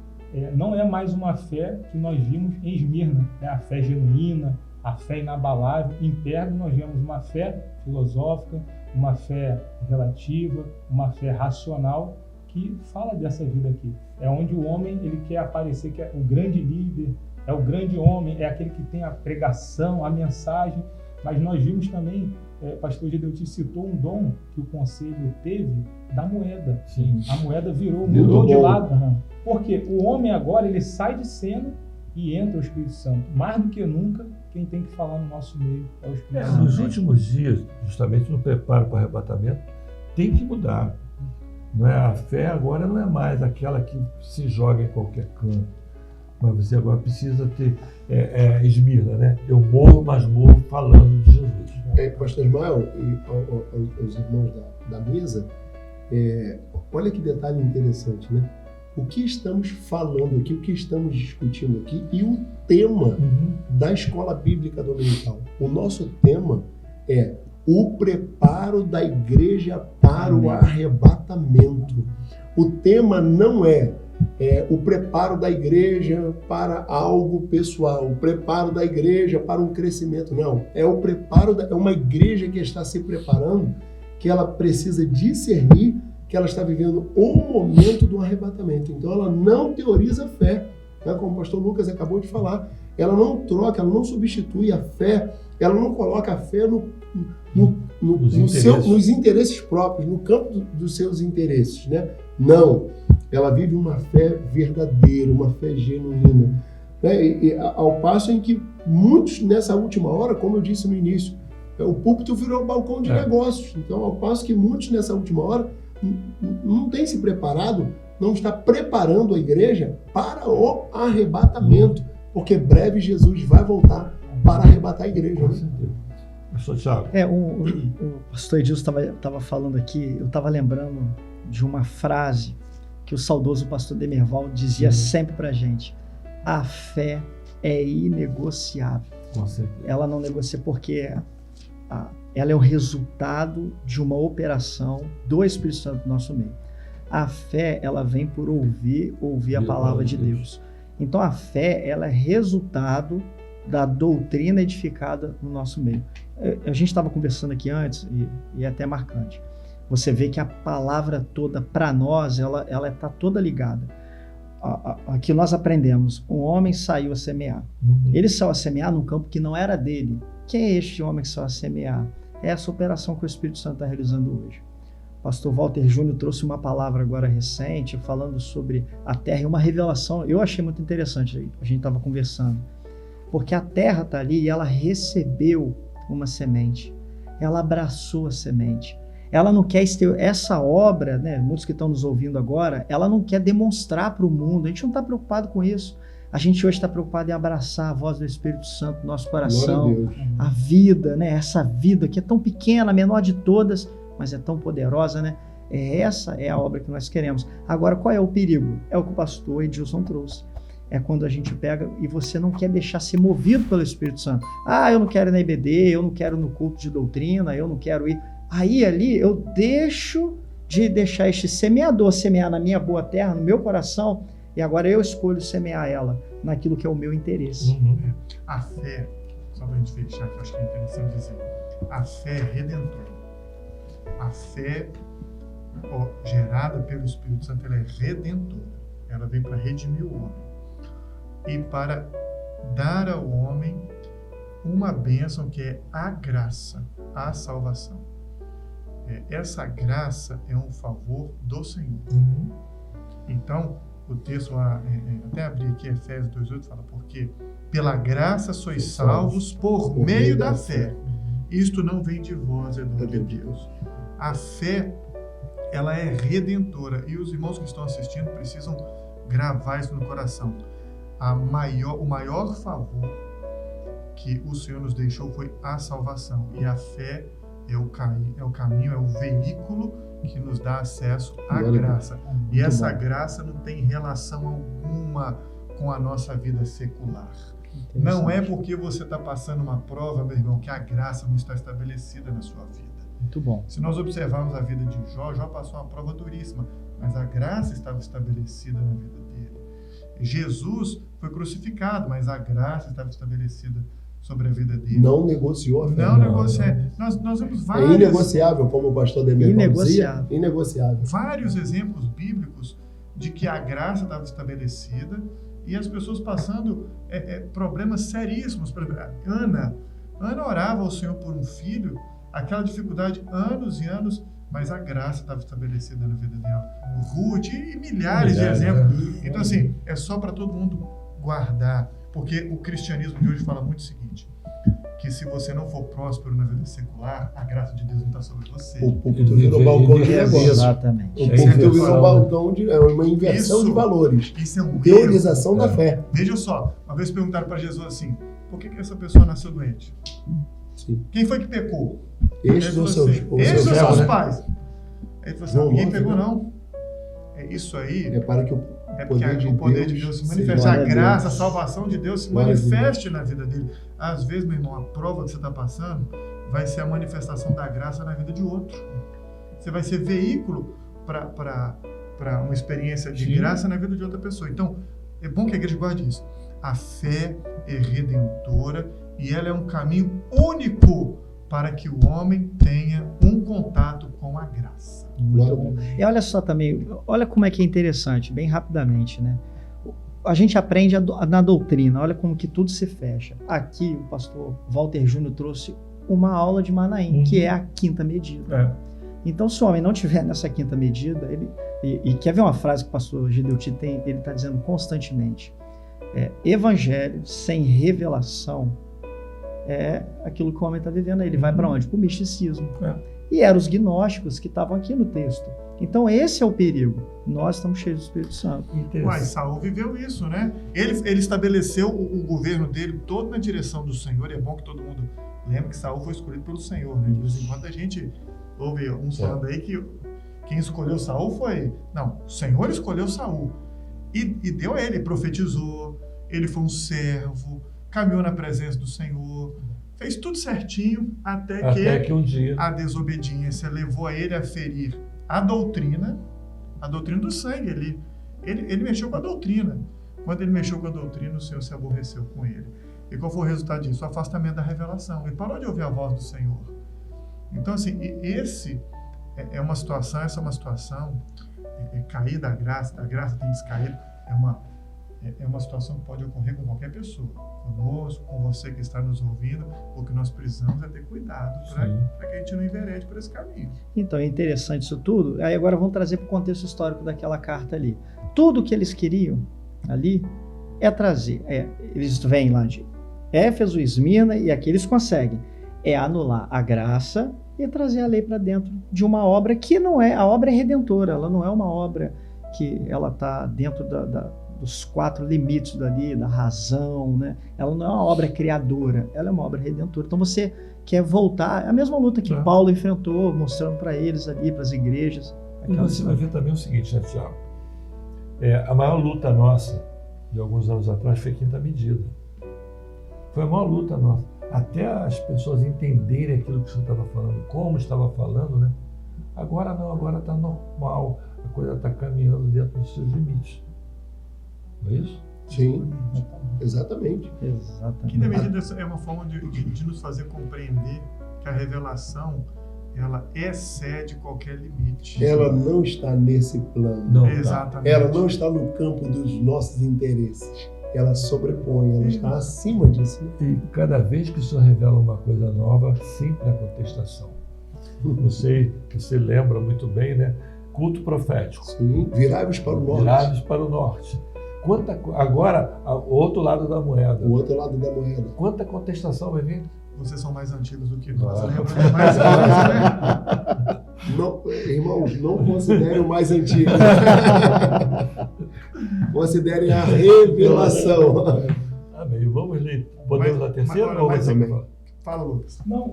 não é mais uma fé que nós vimos em Esmirna, né? A fé genuína, a fé inabalável. Em Pérgamo nós vemos uma fé filosófica, uma fé relativa, uma fé racional que fala dessa vida aqui. É onde o homem ele quer aparecer, que é o grande líder, é o grande homem, é aquele que tem a pregação, a mensagem. Mas nós vimos também, pastor Gedeuti citou um dom que o conselho teve da moeda. Sim. A moeda mudou de lado. Uhum. Porque o homem agora ele sai de cena e entra o Espírito Santo. Mais do que nunca, quem tem que falar no nosso meio é o Espírito Santo. Nos últimos dias, justamente no preparo para o arrebatamento, tem que mudar. Não é? A fé agora não é mais aquela que se joga em qualquer canto. Mas você agora precisa ter Esmirna, né? Eu morro, mas morro falando de Jesus. Pastor Ismael e os irmãos da mesa, olha que detalhe interessante, né? O que estamos falando aqui, o que estamos discutindo aqui e o tema da escola bíblica dominical. O nosso tema é o preparo da igreja para o arrebatamento. O tema não é o preparo da igreja para algo pessoal, o preparo da igreja para um crescimento, não. É o preparo, é uma igreja que está se preparando, que ela precisa discernir que ela está vivendo o momento do arrebatamento. Então ela não teoriza a fé, né? Como o pastor Lucas acabou de falar, ela não troca, ela não substitui a fé, ela não coloca a fé nos interesses próprios, no campo dos seus interesses, né? Não, ela vive uma fé verdadeira, uma fé genuína, né? E ao passo em que muitos nessa última hora, como eu disse no início, o púlpito virou balcão de negócios. Então, ao passo que muitos nessa última hora não têm se preparado, não está preparando a igreja para o arrebatamento, porque breve Jesus vai voltar para arrebatar a igreja. Né? Pastor Thiago. O pastor Edilson estava falando aqui, eu estava lembrando de uma frase que o saudoso pastor Demerval dizia sempre para a gente: a fé é inegociável. Ela não negocia porque ela é o resultado de uma operação do Espírito Santo no nosso meio. A fé, ela vem por ouvir a palavra de Deus. Então a fé, ela é resultado da doutrina edificada no nosso meio. A gente estava conversando aqui antes, e é até marcante. Você vê que a palavra toda, para nós, ela está toda ligada. Aqui nós aprendemos, um homem saiu a semear. Ele saiu a semear num campo que não era dele. Quem é este homem que saiu a semear? É essa operação que o Espírito Santo está realizando hoje. O pastor Walter Júnior trouxe uma palavra agora recente, falando sobre a terra, e uma revelação, eu achei muito interessante, a gente estava conversando, porque a terra está ali e ela recebeu uma semente, ela abraçou a semente. Ela não quer essa obra, né? Muitos que estão nos ouvindo agora, ela não quer demonstrar para o mundo. A gente não está preocupado com isso. A gente hoje está preocupado em abraçar a voz do Espírito Santo no nosso coração, a vida, né? Essa vida que é tão pequena, a menor de todas, mas é tão poderosa, né? Essa é a obra que nós queremos. Agora, qual é o perigo? É o que o pastor Edilson trouxe. É quando a gente pega e você não quer deixar ser movido pelo Espírito Santo. Eu não quero ir na IBD, eu não quero ir no culto de doutrina, eu não quero ir... Aí ali eu deixo de deixar este semeador semear na minha boa terra, no meu coração, e agora eu escolho semear ela naquilo que é o meu interesse. A fé, só para a gente fechar, que eu acho que é interessante dizer, a fé é redentora. A fé gerada pelo Espírito Santo, ela é redentora. Ela vem para redimir o homem e para dar ao homem uma bênção que é a graça, a salvação. Essa graça é um favor do Senhor. Então, o texto lá, até abri aqui, Efésios 2,8, fala, porque pela graça sois salvos por meio da fé. Isto não vem de vós, é dom de Deus. A fé, ela é redentora, e os irmãos que estão assistindo precisam gravar isso no coração. O maior favor que o Senhor nos deixou foi a salvação, e a fé é o caminho, é o veículo que nos dá acesso à graça. E essa graça não tem relação alguma com a nossa vida secular. Não é porque você está passando uma prova, meu irmão, que a graça não está estabelecida na sua vida. Muito bom. Se nós observarmos a vida de Jó passou uma prova duríssima, mas a graça estava estabelecida na vida dele. Jesus foi crucificado, mas a graça estava estabelecida sobre a vida dele. Não negociou a fé. Não negociou. Nós vemos vários... É inegociável, como o pastor Demetrio dizia. Inegociável. Vários exemplos bíblicos de que a graça estava estabelecida e as pessoas passando problemas seríssimos. Por exemplo, Ana orava ao Senhor por um filho, aquela dificuldade anos e anos, mas a graça estava estabelecida na vida dela. Ruth e milhares de exemplos. Então, assim, é só para todo mundo guardar. Porque o cristianismo de hoje fala muito o seguinte, que se você não for próspero na vida secular, a graça de Deus não está sobre você. O púlpito virou balcão de negócio. Exatamente. O púlpito virou balcão de... É uma inversão de valores. Isso é um teorização da fé. Veja só, uma vez perguntaram para Jesus assim, por que essa pessoa nasceu doente? Sim. Quem foi que pecou? Estes ou seus pais? Ele falou assim, ninguém pegou não. Isso aí... É para que o poder de Deus se manifeste, a graça, a salvação de Deus se manifeste na vida dele. Às vezes, meu irmão, a prova que você está passando vai ser a manifestação da graça na vida de outro. Você vai ser veículo para uma experiência de graça na vida de outra pessoa. Então, é bom que a igreja guarde isso. A fé é redentora e ela é um caminho único para que o homem tenha um contato com a graça. Muito bom. E olha só também, olha como é que é interessante, bem rapidamente, né? A gente aprende na doutrina, olha como que tudo se fecha. Aqui o pastor Walter Júnior trouxe uma aula de Manaim, que é a quinta medida. Então, se o homem não tiver nessa quinta medida, e quer ver uma frase que o pastor Gideuti tem, ele está dizendo constantemente, evangelho sem revelação é aquilo que o homem está vivendo. Ele vai para onde? Para o misticismo. E eram os gnósticos que estavam aqui no texto. Então esse é o perigo. Nós estamos cheios do Espírito Santo. Mas Saul viveu isso, né? Ele estabeleceu o governo dele todo na direção do Senhor. E é bom que todo mundo lembre que Saul foi escolhido pelo Senhor, né? De vez em quando a gente ouve uns falando aí que quem escolheu Saul foi... Não, o Senhor escolheu Saul. E deu a ele, profetizou, ele foi um servo, caminhou na presença do Senhor, fez tudo certinho, até que um dia a desobediência levou a ele a ferir a doutrina do sangue. Ele mexeu com a doutrina. Quando ele mexeu com a doutrina, o Senhor se aborreceu com ele. E qual foi o resultado disso? O afastamento da revelação. Ele parou de ouvir a voz do Senhor. Então, assim, essa é uma situação, cair da graça tem descaído, é uma situação que pode ocorrer com qualquer pessoa, conosco, com você que está nos ouvindo. O que nós precisamos é ter cuidado para que a gente não enverede por esse caminho. Então, é interessante isso tudo. Aí agora vamos trazer para o contexto histórico daquela carta ali. Tudo que eles queriam ali é trazer, eles vêm lá de Éfeso, Esmirna, e aqui eles conseguem, anular a graça e trazer a lei para dentro de uma obra que não é, a obra é redentora, ela não é uma obra que ela está dentro dos 4 limites dali, da razão, né? Ela não é uma obra criadora, ela é uma obra redentora. Então você quer voltar, é a mesma luta que Paulo enfrentou, mostrando para eles ali, para as igrejas. E você vai ver também o seguinte, né, Tiago? A maior luta nossa, de alguns anos atrás, foi Quinta Medida. Foi a maior luta nossa. Até as pessoas entenderem aquilo que você estava falando, como estava falando, né? Agora não, agora está normal, a coisa está caminhando dentro dos seus limites. Não é isso? Sim, exatamente. Quinta Medida é uma forma de nos fazer compreender que a revelação, ela excede qualquer limite. Ela não está nesse plano. Não, exatamente. Ela não está no campo dos nossos interesses. Ela sobrepõe, ela está acima disso. E cada vez que o Senhor revela uma coisa nova, sempre há contestação. Não sei, você lembra muito bem, né? Culto profético. Sim, virai-vos para o norte. Virai-vos para o norte. Agora, o outro lado da moeda. O outro lado da moeda. Quanta contestação vai vir? Vocês são mais antigos do que nós. Lembra mais né? Não, irmãos, não considerem o mais antigo. Considerem a revelação. Amém. Vamos ler. Podemos a terceira ou mais falar? Fala, Lucas. Não,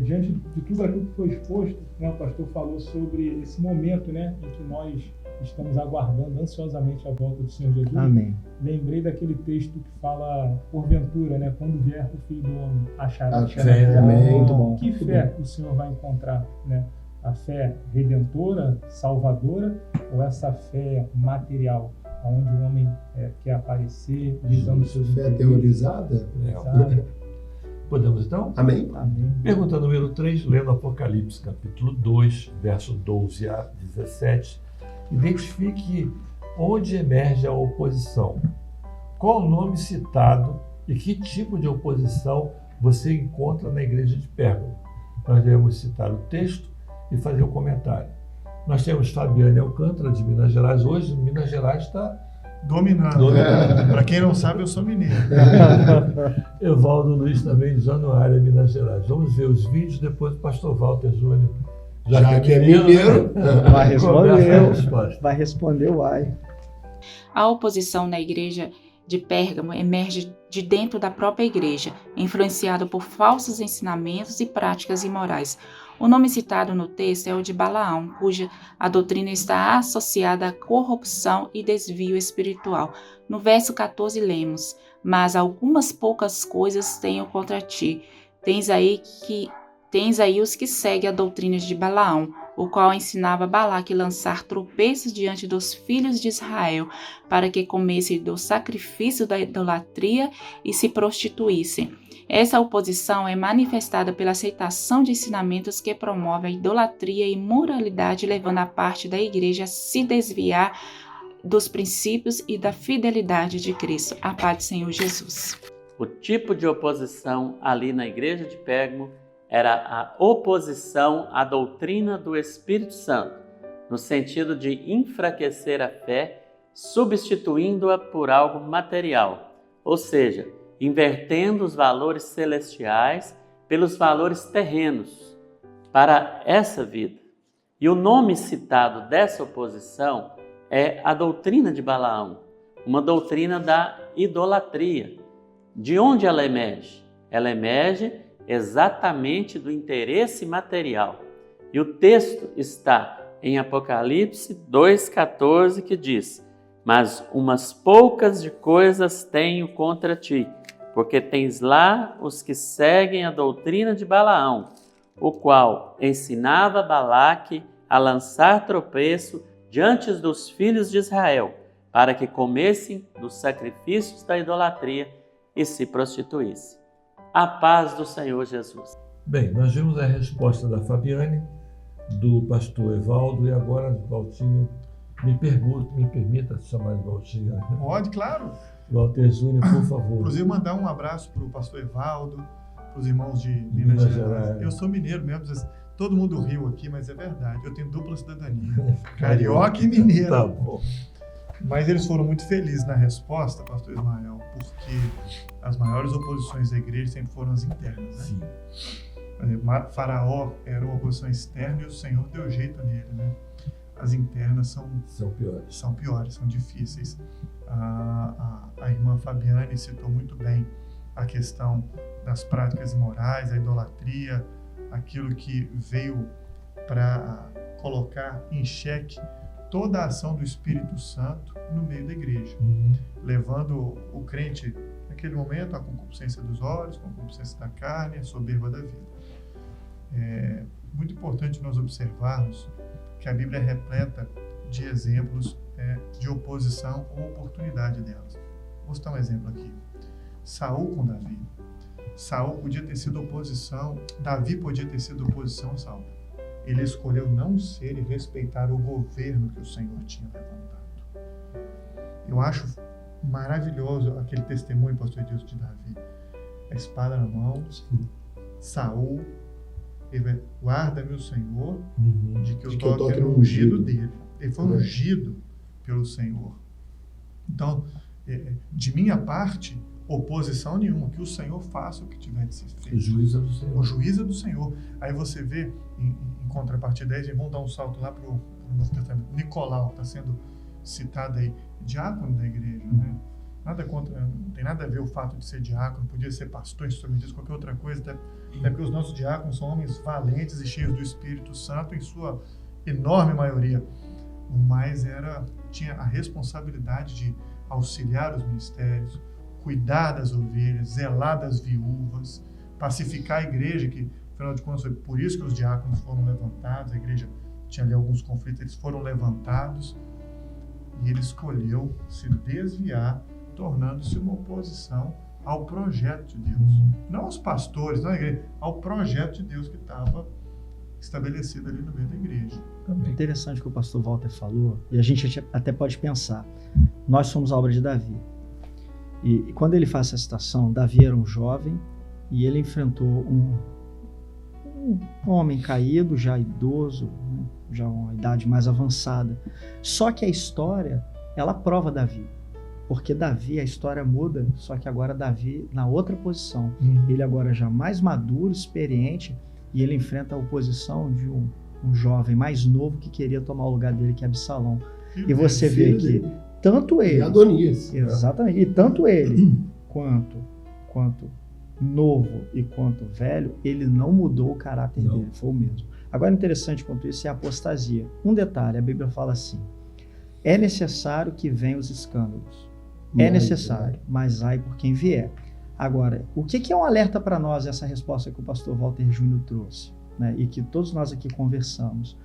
diante de tudo aquilo que foi exposto, né, o pastor falou sobre esse momento, né, em que nós estamos aguardando ansiosamente a volta do Senhor Jesus. Amém. Lembrei daquele texto que fala, porventura, né, quando vier o Filho do Homem, achará fé. Amém. Muito bom. Que fé o Senhor vai encontrar, né? A fé redentora, salvadora, ou essa fé material, onde o homem quer aparecer, visando seus fé teorizada? Podemos então? Amém. Amém. Pergunta número 3, lendo Apocalipse, capítulo 2, verso 12 a 17. Identifique onde emerge a oposição. Qual o nome citado e que tipo de oposição você encontra na igreja de Pérgamo? Nós devemos citar o texto e fazer um comentário. Nós temos Fabiane Alcântara, de Minas Gerais. Hoje, Minas Gerais está dominando. Para quem não sabe, eu sou mineiro. Evaldo Luiz também, de Januária, Minas Gerais. Vamos ver os vídeos, depois o pastor Walter Júnior. Já que é mineiro, vai responder o ai. A oposição na igreja de Pérgamo emerge de dentro da própria igreja, influenciada por falsos ensinamentos e práticas imorais. O nome citado no texto é o de Balaão, cuja a doutrina está associada à corrupção e desvio espiritual. No verso 14 lemos: mas algumas poucas coisas tenho contra ti. Tens aí os que seguem a doutrina de Balaão, o qual ensinava Balaque a lançar tropeços diante dos filhos de Israel, para que comessem do sacrifício da idolatria e se prostituíssem. Essa oposição é manifestada pela aceitação de ensinamentos que promovem a idolatria e imoralidade, levando a parte da igreja a se desviar dos princípios e da fidelidade de Cristo. A paz do Senhor Jesus. O tipo de oposição ali na igreja de Pérgamo era a oposição à doutrina do Espírito Santo, no sentido de enfraquecer a fé, substituindo-a por algo material, ou seja, invertendo os valores celestiais pelos valores terrenos para essa vida. E o nome citado dessa oposição é a doutrina de Balaão, uma doutrina da idolatria. De onde ela emerge? Ela emerge exatamente do interesse material. E o texto está em Apocalipse 2,14, que diz: mas umas poucas de coisas tenho contra ti, porque tens lá os que seguem a doutrina de Balaão, o qual ensinava Balaque a lançar tropeço diante dos filhos de Israel, para que comessem dos sacrifícios da idolatria e se prostituísse. A paz do Senhor Jesus. Bem, nós vimos a resposta da Fabiane, do pastor Evaldo, e agora, Valtinho, me permita chamar de Valtinho. Pode, claro. Walter Júnior, por favor. Inclusive, mandar um abraço para o pastor Evaldo, para os irmãos de Minas Gerais. Eu sou mineiro mesmo, todo mundo riu aqui, mas é verdade. Eu tenho dupla cidadania, carioca e mineiro. Tá bom. Mas eles foram muito felizes na resposta, pastor Ismael, porque as maiores oposições da igreja sempre foram as internas, né? Sim. Faraó era uma oposição externa e o Senhor deu jeito nele, né? As internas são piores, são difíceis. A irmã Fabiane citou muito bem a questão das práticas imorais, a idolatria, aquilo que veio para colocar em xeque toda a ação do Espírito Santo no meio da igreja, levando o crente, naquele momento, à concupiscência dos olhos, concupiscência da carne, a soberba da vida. É muito importante nós observarmos que a Bíblia é repleta de exemplos de oposição ou oportunidade delas. Vou citar um exemplo aqui. Saul com Davi. Saul podia ter sido oposição, Davi podia ter sido oposição a Saul. Ele escolheu não ser e respeitar o governo que o Senhor tinha levantado. Eu acho maravilhoso aquele testemunho, pastor Edilson, de Davi. A espada na mão, Saul, ele guarda-me o Senhor, de que eu toque no ungido dele. Ele foi ungido pelo Senhor. Então, de minha parte, oposição nenhuma, que o Senhor faça o que tiver de ser feito. O juízo é do Senhor. O juízo é do Senhor. Aí você vê, em contrapartida, e vamos dar um salto lá para o Novo Testamento. Nicolau está sendo citado aí, diácono da igreja, né? Nada contra, não tem nada a ver o fato de ser diácono, podia ser pastor, instrumentista, qualquer outra coisa, até porque os nossos diáconos são homens valentes e cheios do Espírito Santo, em sua enorme maioria. Mas tinha a responsabilidade de auxiliar os ministérios, cuidar das ovelhas, zelar das viúvas, pacificar a igreja, que, afinal de contas, foi por isso que os diáconos foram levantados, a igreja tinha ali alguns conflitos, eles foram levantados, e ele escolheu se desviar, tornando-se uma oposição ao projeto de Deus. Não aos pastores, não à igreja, ao projeto de Deus que estava estabelecido ali no meio da igreja. É interessante o que o pastor Walter falou, e a gente até pode pensar, nós somos a obra de Davi. E quando ele faz essa citação, Davi era um jovem e ele enfrentou um homem caído, já idoso, né, já uma idade mais avançada. Só que a história, ela prova Davi. Porque Davi, a história muda, só que agora Davi na outra posição. Ele agora já mais maduro, experiente, e ele enfrenta a oposição de um jovem mais novo que queria tomar o lugar dele, que é Absalão. E você vê que tanto ele... Adonias. Exatamente. E tanto ele quanto novo e quanto velho, ele não mudou o caráter dele, foi o mesmo. Agora, interessante quanto isso é a apostasia. Um detalhe, a Bíblia fala assim, é necessário que venham os escândalos. É necessário, mas ai por quem vier. Agora, o que é um alerta para nós, essa resposta que o pastor Walter Júnior trouxe, né, e que todos nós aqui conversamos?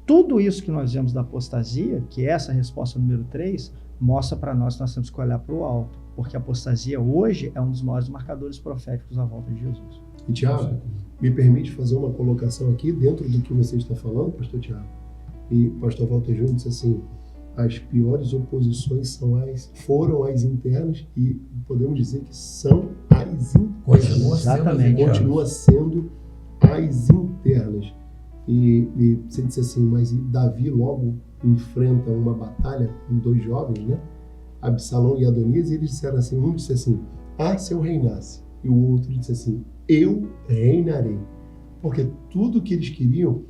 Tudo isso que nós vemos da apostasia, que é essa resposta número 3, mostra para nós que nós temos que olhar para o alto, porque a apostasia hoje é um dos maiores marcadores proféticos à volta de Jesus. E Tiago, me permite fazer uma colocação aqui dentro do que você está falando, pastor Tiago? E o pastor Walter Júnior disse assim, as piores oposições foram as internas e podemos dizer que são as internas. Continua sendo as internas. E você disse assim, mas Davi logo enfrenta uma batalha com 2 jovens, né? Absalão e Adonias, e eles disseram assim, um disse assim, se eu reinasse, e o outro disse assim, eu reinarei. Porque tudo que eles queriam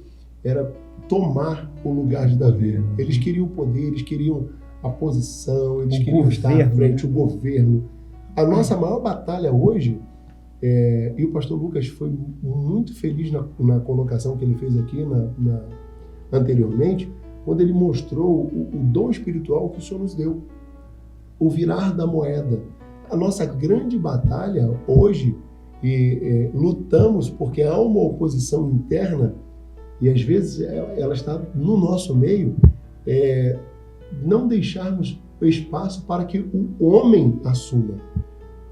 era tomar o lugar de Davi. Eles queriam o poder, eles queriam a posição, eles queriam estar à frente, o governo. A nossa maior batalha hoje, e o pastor Lucas foi muito feliz na colocação que ele fez aqui anteriormente, quando ele mostrou o dom espiritual que o Senhor nos deu, o virar da moeda. A nossa grande batalha hoje, lutamos porque há uma oposição interna, e às vezes ela está no nosso meio, não deixarmos espaço para que o homem assuma.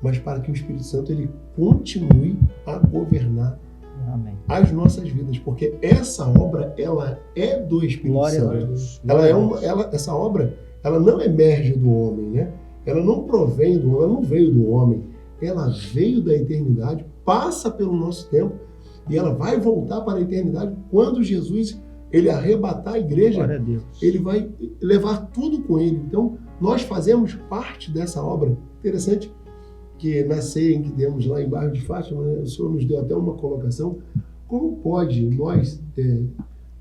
mas para que o Espírito Santo ele continue a governar Amém. as nossas vidas, porque essa obra ela é do Espírito Glória a Santo. Deus. Essa obra ela não emerge do homem, né? Ela não provém do homem, ela não veio do homem, ela veio da eternidade, passa pelo nosso tempo e ela vai voltar para a eternidade quando Jesus ele arrebatar a igreja. Glória a Deus. Ele vai levar tudo com ele. Então nós fazemos parte dessa obra. Interessante que na ceia em que demos lá em Bairro de Fátima, né, o Senhor nos deu até uma colocação, como pode nós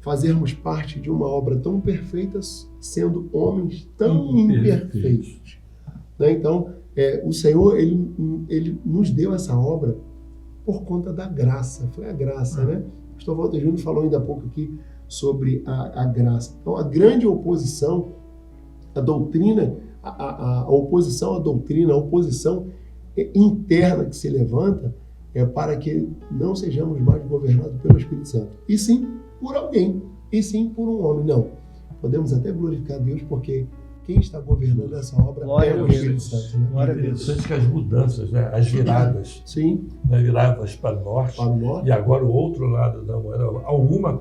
fazermos parte de uma obra tão perfeita sendo homens tão imperfeitos? Né? Então, o Senhor, ele nos deu essa obra por conta da graça, foi a graça, né? O pastor Walter Júnior falou ainda há pouco aqui sobre a graça. Então, a grande oposição, a doutrina, a oposição à doutrina, a oposição interna que se levanta é para que não sejamos mais governados pelo Espírito Santo, e sim por alguém, e sim por um homem. Não, podemos até glorificar a Deus porque quem está governando essa obra é o Espírito Santo. Né? É interessante que as mudanças, né? As viradas, sim, né? Viradas para o norte, e agora o outro lado da moeda, alguma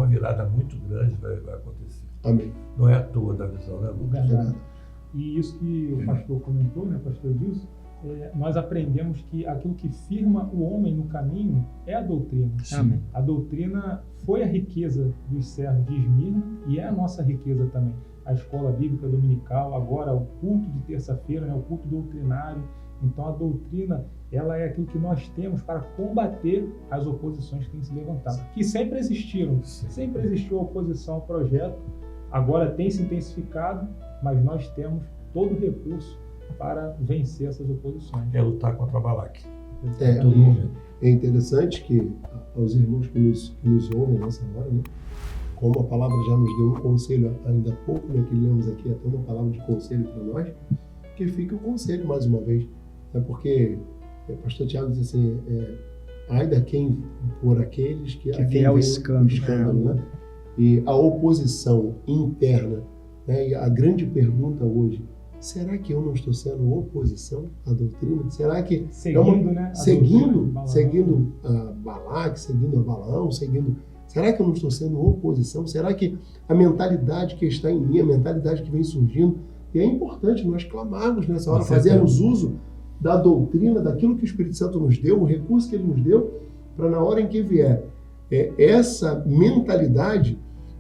virada muito grande vai acontecer. Amém. Não é à toa da visão, né, Lucas? Verdade. E isso que o pastor comentou, né, pastor Edilson, nós aprendemos que aquilo que firma o homem no caminho é a doutrina. Amém. A doutrina foi a riqueza dos servos de Esmirna e é a nossa riqueza também. A escola bíblica dominical, agora o culto de terça-feira, né, o culto doutrinário. Então a doutrina, ela é aquilo que nós temos para combater as oposições que têm se levantado, que sempre existiram, sempre existiu oposição ao projeto, agora tem se intensificado, mas nós temos todo o recurso para vencer essas oposições. É lutar contra a Balaque. É interessante que aos irmãos que nos ouvem nessa hora, né, como a palavra já nos deu um conselho ainda há pouco, né, que lemos aqui até uma palavra de conselho para nós, que fica o conselho mais uma vez, né, porque o pastor Tiago diz assim, ai da quem por aqueles que vem ao escândalo, né? E a oposição interna, né, e a grande pergunta hoje, será que eu não estou sendo oposição à doutrina? Será que seguindo a Balaque, seguindo a Balaão, será que eu não estou sendo oposição? Será que a mentalidade que está em mim, a mentalidade que vem surgindo, e é importante nós clamarmos nessa hora, fazermos uso da doutrina, daquilo que o Espírito Santo nos deu, o recurso que ele nos deu, para na hora em que vier essa mentalidade,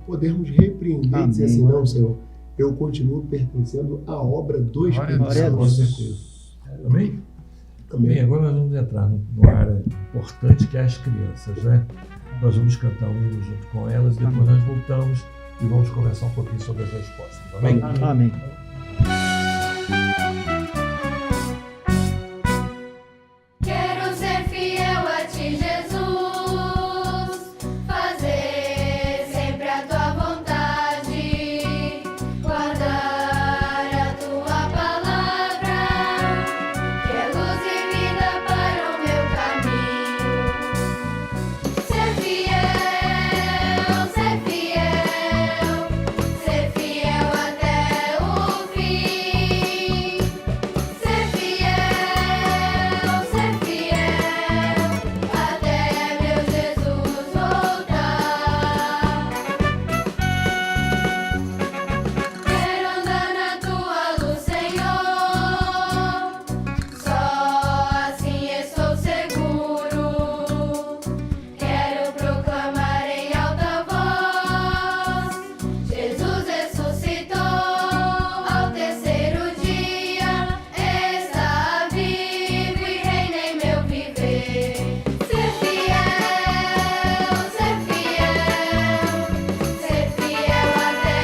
podermos repreender e dizer assim, não, Senhor, eu continuo pertencendo à obra do Espírito Santo. Com certeza. Amém? Bem, agora nós vamos entrar numa área importante que é as crianças, né? Nós vamos cantar um hino junto com elas, depois nós voltamos e vamos conversar um pouquinho sobre as respostas. Amém? Amém. Quero ser fiel a ti, Jesus, fazer sempre a tua vontade, guardar a tua palavra, que é luz e vida para o meu caminho. Ser fiel, ser fiel, ser fiel até o fim. Ser fiel até meu Jesus voltar. Quero andar na tua luz, Senhor, só assim estou seguro. Quero proclamar em alta voz: Jesus ressuscitou ao terceiro dia, está vivo e reina em meu viver. Ser fiel até o fim. Ser fiel até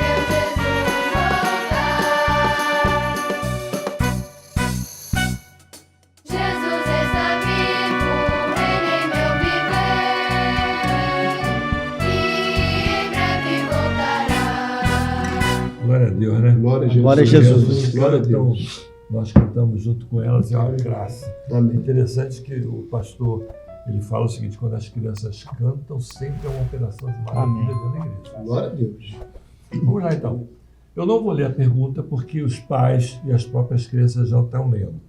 meu Jesus voltar. Jesus está vivo, reina em meu viver, e em breve voltará. Glória a Deus, né? Glória a Jesus. Glória a Jesus. Glória a Deus. Então, nós cantamos junto com elas e é uma graça. Amém. É interessante que o pastor ele fala o seguinte: quando as crianças cantam, sempre é uma operação de maravilha dentro da igreja. Glória a Deus. Vamos lá então. Eu não vou ler a pergunta porque os pais e as próprias crianças já estão lendo.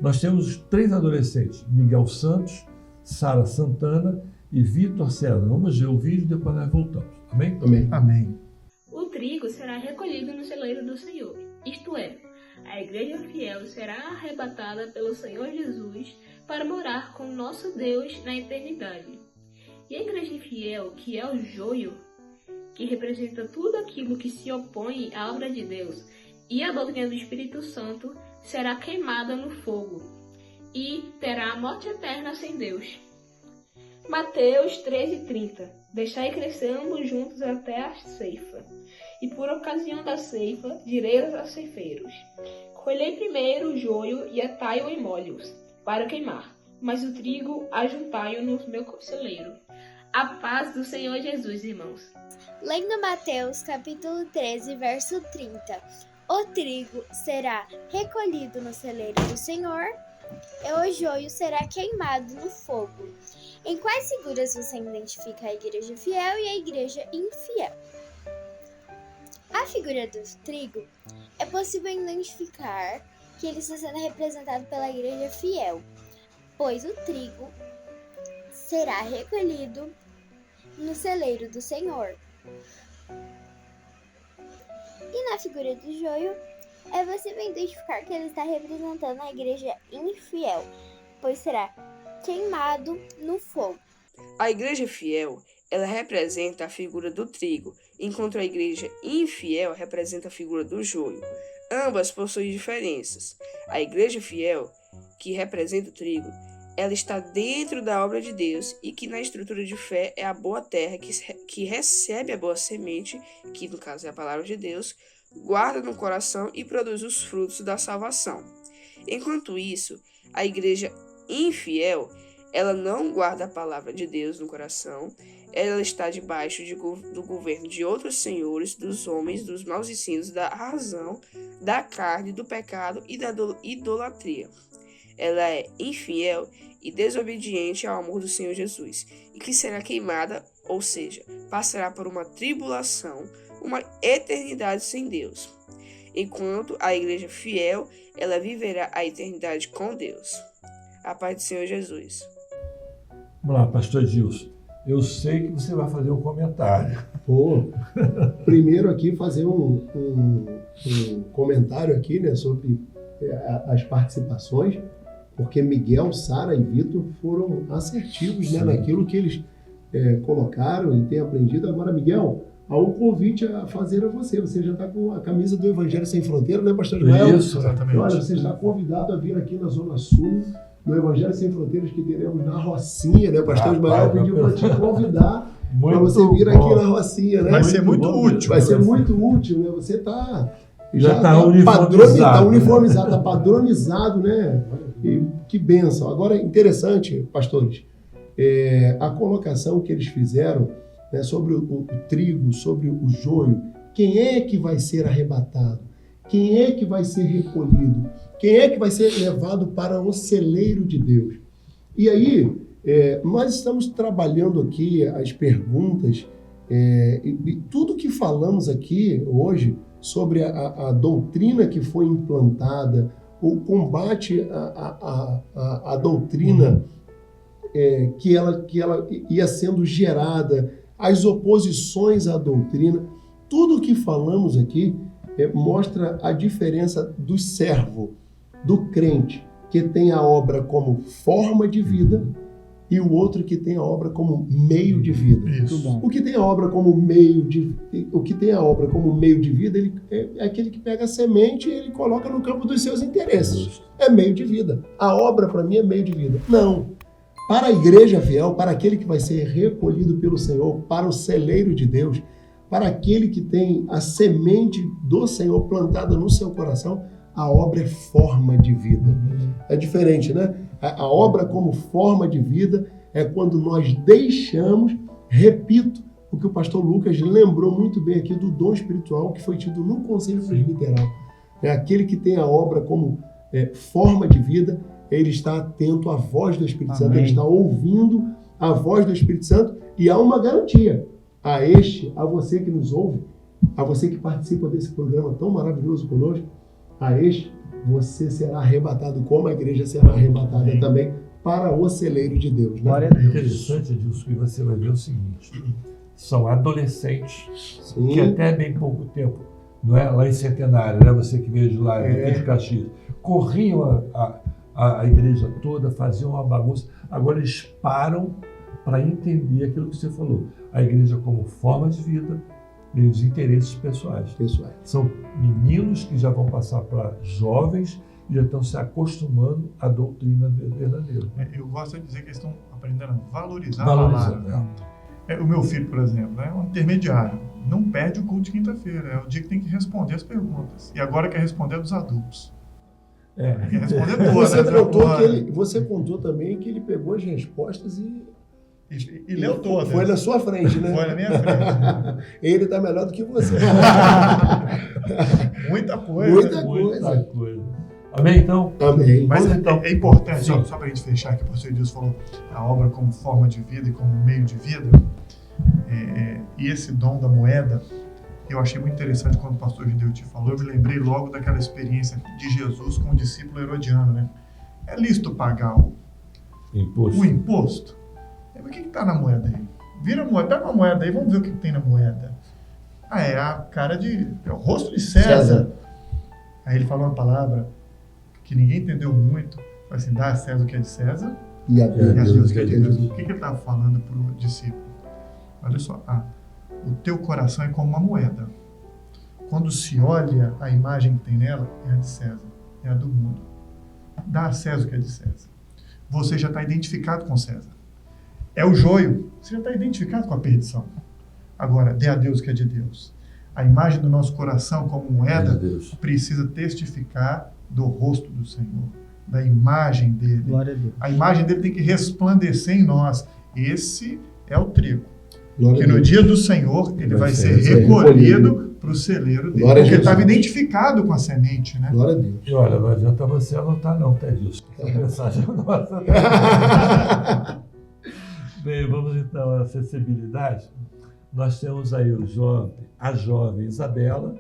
Nós temos 3 adolescentes: Miguel Santos, Sara Santana e Vitor César. Vamos ver o vídeo e depois nós voltamos. Amém? Amém. Amém. O trigo será recolhido no celeiro do Senhor, isto é, a igreja fiel será arrebatada pelo Senhor Jesus para morar com nosso Deus na eternidade. E a igreja infiel, que é o joio, que representa tudo aquilo que se opõe à obra de Deus e à doutrina do Espírito Santo, será queimada no fogo e terá a morte eterna sem Deus. Mateus 13:30. Deixai crescer ambos juntos até a ceifa. E por ocasião da ceifa, direis aos ceifeiros: colhei primeiro o joio e atai-o em molhos, para queimar, mas o trigo ajuntai-o no meu celeiro. A paz do Senhor Jesus, irmãos. Lendo Mateus capítulo 13, verso 30. O trigo será recolhido no celeiro do Senhor, e o joio será queimado no fogo. Em quais figuras você identifica a igreja fiel e a igreja infiel? A figura do trigo é possível identificar que ele está sendo representado pela igreja fiel, pois o trigo será recolhido no celeiro do Senhor. E na figura do joio, é possível identificar que ele está representando a igreja infiel, pois será queimado no fogo. A igreja fiel, ela representa a figura do trigo, enquanto a igreja infiel representa a figura do joio. Ambas possuem diferenças. A igreja fiel, que representa o trigo, ela está dentro da obra de Deus e que na estrutura de fé é a boa terra que recebe a boa semente, que no caso é a palavra de Deus, guarda no coração e produz os frutos da salvação. Enquanto isso, a igreja infiel, ela não guarda a palavra de Deus no coração, ela está debaixo do governo de outros senhores, dos homens, dos maus ensinos, da razão, da carne, do pecado e da idolatria. Ela é infiel e desobediente ao amor do Senhor Jesus, e que será queimada, ou seja, passará por uma tribulação, uma eternidade sem Deus. Enquanto a igreja fiel, ela viverá a eternidade com Deus. A paz do Senhor Jesus. Vamos lá, pastor Gilson. Eu sei que você vai fazer um comentário. Primeiro aqui fazer um comentário aqui, né, sobre as participações, porque Miguel, Sara e Vitor foram assertivos, né, naquilo que eles colocaram e têm aprendido. Agora, Miguel, há um convite a fazer a você. Você já está com a camisa do Evangelho Sem Fronteira, né, pastor Ismael? Isso, exatamente. Olha, você está convidado a vir aqui na Zona Sul, no Evangelho Sem Fronteiras, que teremos na Rocinha, né? Pastor Ismael pediu para te convidar para você vir aqui na Rocinha, né? Vai ser muito útil. Vai ser muito útil, né? Você já está uniformizado. Está padronizado, né? E que bênção. Agora, interessante, pastores, a colocação que eles fizeram, né, sobre o trigo, sobre o joio. Quem é que vai ser arrebatado? Quem é que vai ser recolhido? Quem é que vai ser levado para o celeiro de Deus? E aí, nós estamos trabalhando aqui as perguntas, e tudo que falamos aqui hoje sobre a doutrina que foi implantada, o combate à doutrina que ela ia sendo gerada, as oposições à doutrina, tudo que falamos aqui mostra a diferença do servo, do crente, que tem a obra como forma de vida, e o outro que tem a obra como meio de vida. O que tem a obra como meio de vida, ele é aquele que pega a semente e ele coloca no campo dos seus interesses. É meio de vida. A obra, para mim, é meio de vida. Não. Para a igreja fiel, para aquele que vai ser recolhido pelo Senhor, para o celeiro de Deus, para aquele que tem a semente do Senhor plantada no seu coração, a obra é forma de vida. É diferente, né? A obra como forma de vida é quando nós deixamos, repito, o que o pastor Lucas lembrou muito bem aqui do dom espiritual que foi tido no Conselho Presbiteral. É aquele que tem a obra como forma de vida, ele está atento à voz do Espírito Santo, ele está ouvindo a voz do Espírito Santo, e há uma garantia a você que nos ouve, a você que participa desse programa tão maravilhoso conosco, você será arrebatado, como a igreja será arrebatada também para o celeiro de Deus. Né? É interessante disso que você vai ver o seguinte: são adolescentes que até bem pouco tempo, não é? Lá em Centenário, né? Você que veio de lá, de Caxias, corriam a igreja toda, faziam uma bagunça. Agora eles param para entender aquilo que você falou. A igreja como forma de vida e os interesses pessoais. São meninos que já vão passar para jovens e já estão se acostumando à doutrina verdadeira. Eu gosto de dizer que eles estão aprendendo a valorizar a palavra. O meu filho, por exemplo, é um intermediário. Não perde o culto de quinta-feira. É o dia que tem que responder as perguntas. E agora quer responder dos adultos. Quer responder todas. Você contou também que ele pegou as respostas e leu todas. Foi na sua frente, né? Foi na minha frente. Ele está melhor do que você. Muita coisa. Muita coisa. Amém, então? Amém. Mas é importante, só para a gente fechar, que o pastor Edilson falou, a obra como forma de vida e como meio de vida, e esse dom da moeda, eu achei muito interessante quando o pastor Gideon te falou, eu me lembrei logo daquela experiência de Jesus com o discípulo herodiano, né? É lícito pagar o imposto? Mas o que está na moeda aí? Vira a moeda, pega uma moeda aí, vamos ver o que tem na moeda. É a cara é o rosto de César. Aí ele falou uma palavra que ninguém entendeu muito, assim, dá a César o que é de César e a Deus o que é de Deus. O que ele estava falando para o discípulo? Olha só, o teu coração é como uma moeda. Quando se olha a imagem que tem nela, é a de César, é a do mundo. Dá a César o que é de César. Você já está identificado com César. É o joio, você já está identificado com a perdição. Agora, dê a Deus o que é de Deus. A imagem do nosso coração como moeda precisa testificar do rosto do Senhor, da imagem dele. Glória a Deus. A imagem dele tem que resplandecer em nós. Esse é o trigo. Glória que no dia do Senhor ele vai ser recolhido para o celeiro dele. Porque ele estava identificado com a semente, né? Glória a Deus. E olha, não adianta você anotar não, Edilson. Essa mensagem é nossa. Bem, vamos então à acessibilidade. Nós temos aí a jovem Isabela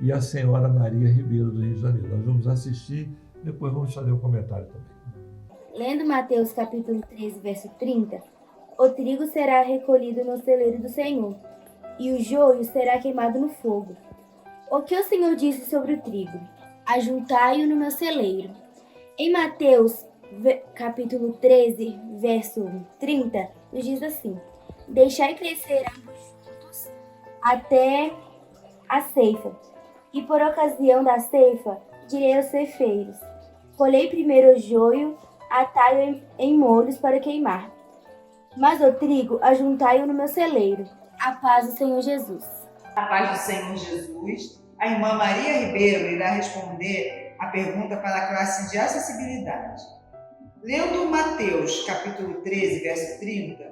e a senhora Maria Ribeiro do Rio de Janeiro. Nós vamos assistir, depois vamos fazer o comentário também. Lendo Mateus capítulo 13, verso 30, o trigo será recolhido no celeiro do Senhor, e o joio será queimado no fogo. O que o Senhor disse sobre o trigo? Ajuntai-o no meu celeiro. Em Mateus capítulo 13, verso 30, nos diz assim: deixai crescer ambos juntos até a ceifa, e por ocasião da ceifa direi aos ceifeiros: colhei primeiro o joio, atai-o em molhos para queimar, mas o trigo ajuntai-o no meu celeiro. A paz do Senhor Jesus. A paz do Senhor Jesus. A irmã Maria Ribeiro irá responder a pergunta para a classe de acessibilidade. Lendo Mateus capítulo 13, verso 30,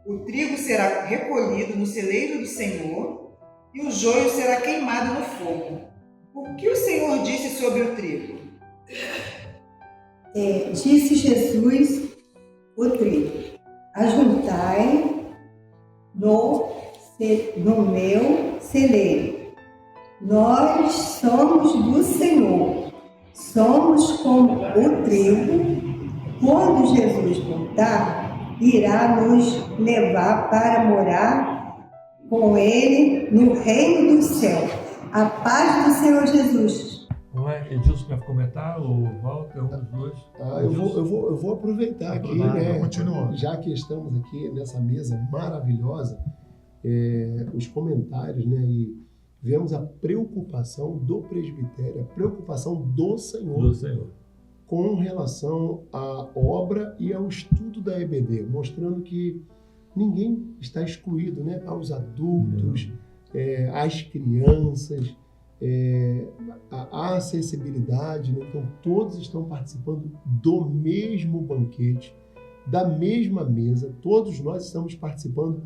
o trigo será recolhido no celeiro do Senhor e o joio será queimado no fogo. O que o Senhor disse sobre o trigo? Disse Jesus o trigo: ajuntai no meu celeiro. Nós somos do Senhor, somos como o trigo. Quando Jesus voltar, irá nos levar para morar com Ele no reino do céu. A paz do Senhor Jesus. Não é? Edilson quer comentar ou Walter, um dos dois? Eu vou aproveitar aqui, né? Já que estamos aqui nessa mesa maravilhosa, os comentários, né? E vemos a preocupação do presbitério, a preocupação do Senhor. Com relação à obra e ao estudo da EBD, mostrando que ninguém está excluído, né? Aos adultos, às crianças, a acessibilidade, né? Então todos estão participando do mesmo banquete, da mesma mesa, todos nós estamos participando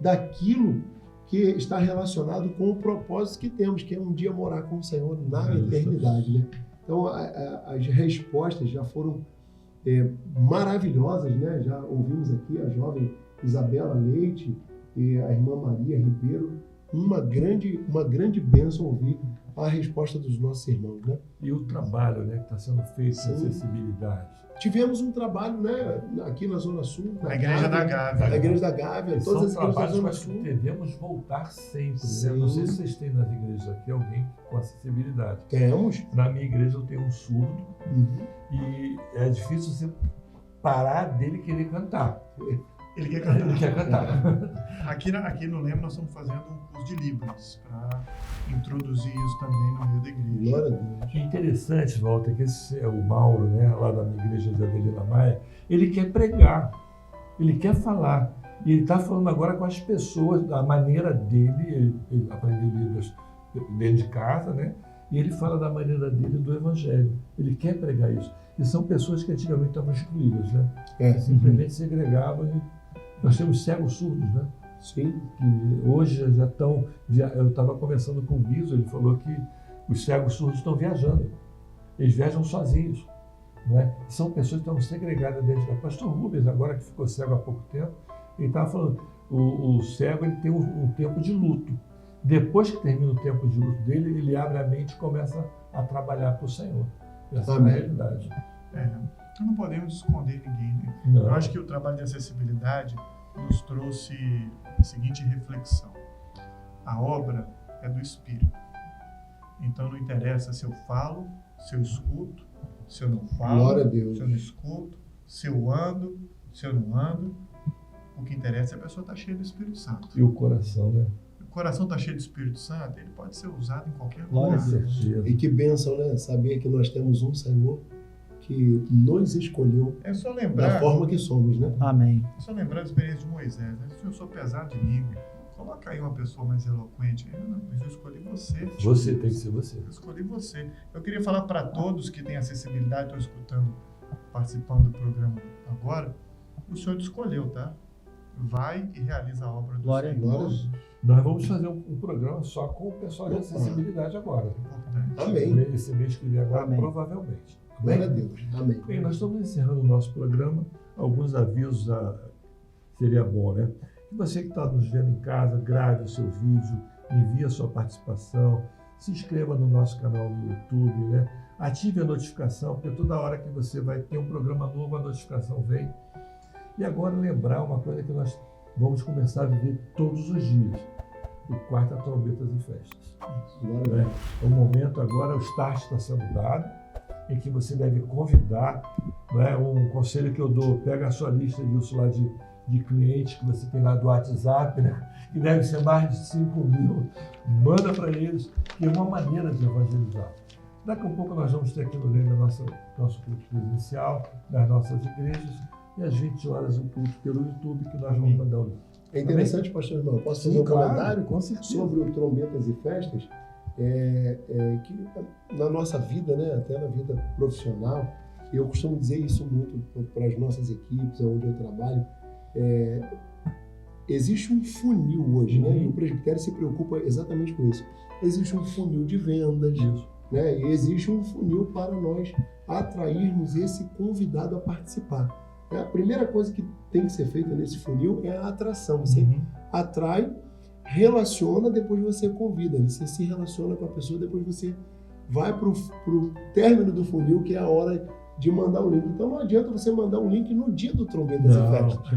daquilo que está relacionado com o propósito que temos, que é um dia morar com o Senhor na eternidade, né? Então, as respostas já foram maravilhosas, né? Já ouvimos aqui a jovem Isabela Leite e a irmã Maria Ribeiro. Uma grande bênção ouvir a resposta dos nossos irmãos, né? E o trabalho, né, que está sendo feito na acessibilidade. Tivemos um trabalho, né, aqui na Zona Sul. Na Igreja da Gávea. Na Igreja da Gávea, todas as igrejas da Zona Sul. Que devemos voltar sempre. Né? Não sei se vocês têm nas igrejas aqui alguém com acessibilidade. Temos. Na minha igreja eu tenho um surdo e é difícil você parar dele querer cantar. Ele quer cantar. Ele quer cantar. Aqui no Leme nós estamos fazendo um curso de Libras para introduzir isso também no meio da igreja. Glória a Deus. Que interessante, Walter, que esse é o Mauro, né, lá da minha igreja de Adelina Maia, ele quer pregar, ele quer falar. E ele está falando agora com as pessoas, da maneira dele, ele aprendeu Libras dentro de casa, né? E ele fala da maneira dele do Evangelho. Ele quer pregar isso. E são pessoas que antigamente estavam excluídas, né? Simplesmente segregavam. Nós temos cegos surdos, né? Sim. Que hoje já estão... Eu estava conversando com o Guizo, ele falou que os cegos surdos estão viajando. Eles viajam sozinhos. Né? São pessoas que estão segregadas dentro da... Pastor Rubens, agora que ficou cego há pouco tempo, ele estava falando, o cego ele tem um tempo de luto. Depois que termina o tempo de luto dele, ele abre a mente e começa a trabalhar para o Senhor. Essa é a realidade. Não podemos esconder ninguém. Né? Eu acho que o trabalho de acessibilidade nos trouxe a seguinte reflexão. A obra é do Espírito. Então não interessa se eu falo, se eu escuto, se eu não falo, Glória a Deus. se eu não escuto, se eu ando, se eu não ando. O que interessa é a pessoa estar cheia do Espírito Santo. E o coração, né? O coração está cheio do Espírito Santo, ele pode ser usado em qualquer Glória lugar. a Deus. E que bênção, né? Saber que nós temos um Senhor que nos escolheu só lembrar, da forma que somos, né? Amém. É só lembrar a experiência de Moisés, né? Se eu sou pesado de língua, coloca aí uma pessoa mais eloquente. Não, mas eu escolhi você. Você tem que ser você. Eu escolhi você. Eu queria falar para todos que têm acessibilidade, estão escutando, participando do programa agora, o Senhor te escolheu, tá? Vai e realiza a obra do Glória Senhor. a Deus. Nós vamos fazer um programa só com o pessoal de acessibilidade agora. Amém. Esse mês que vem agora, Amém. provavelmente. Glória a Deus. Amém. Bem, nós estamos encerrando o nosso programa. Alguns avisos seria bom, né? Que você que está nos vendo em casa, grave o seu vídeo, envie a sua participação, se inscreva no nosso canal no YouTube, né? Ative a notificação, porque toda hora que você vai ter um programa novo, a notificação vem. E agora lembrar uma coisa que nós vamos começar a viver todos os dias. O quarto é Trombetas e Festas. Né? É o momento agora, o start está sendo dado, em que você deve convidar, né? Um conselho que eu dou, pega a sua lista lá de clientes que você tem lá do WhatsApp, né? Que deve ser mais de 5.000, manda para eles, que é uma maneira de evangelizar. Daqui a pouco nós vamos ter aqui no Leme nosso culto presencial, nas nossas igrejas, e às 20 horas o culto pelo YouTube, que nós vamos mandar o link. É interessante, pastor irmão, posso fazer um comentário sobre o Trombetas e Festas? Que na nossa vida, né, até na vida profissional, eu costumo dizer isso muito para as nossas equipes, onde eu trabalho, existe um funil hoje, né? E o presbitério se preocupa exatamente com isso. Existe um funil de vendas, né? E existe um funil para nós atrairmos esse convidado a participar. A primeira coisa que tem que ser feita nesse funil é a atração. Você atrai, relaciona, depois você convida. Você se relaciona com a pessoa, depois você vai para o término do funil, que é a hora de mandar o link. Então não adianta você mandar um link no dia do Trombetas e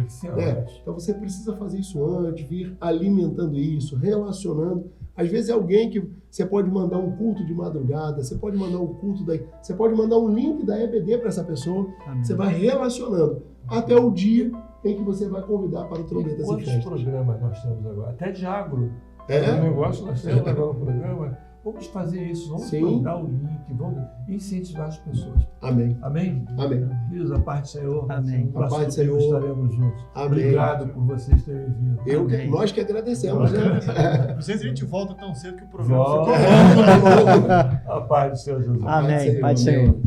Festas. Então você precisa fazer isso antes, vir alimentando isso, relacionando. Às vezes é alguém que você pode mandar um culto de madrugada, você pode mandar um culto você pode mandar um link da EBD para essa pessoa. Amém. Você vai relacionando até o dia em que você vai convidar para o Trombetas e Festas. Quantos programas nós temos agora? Até de agro. Um negócio nós temos agora no programa. Vamos fazer isso, vamos mandar o link, vamos incentivar as pessoas. Amém. Amém? Amém. Deus, a paz do Senhor. Amém. A paz do Senhor. Estaremos juntos. Amém. Obrigado por vocês terem vindo. Nós que agradecemos. Não sei se a gente volta tão cedo que o programa ficou. A paz do Senhor Jesus. Amém. Paz do Senhor.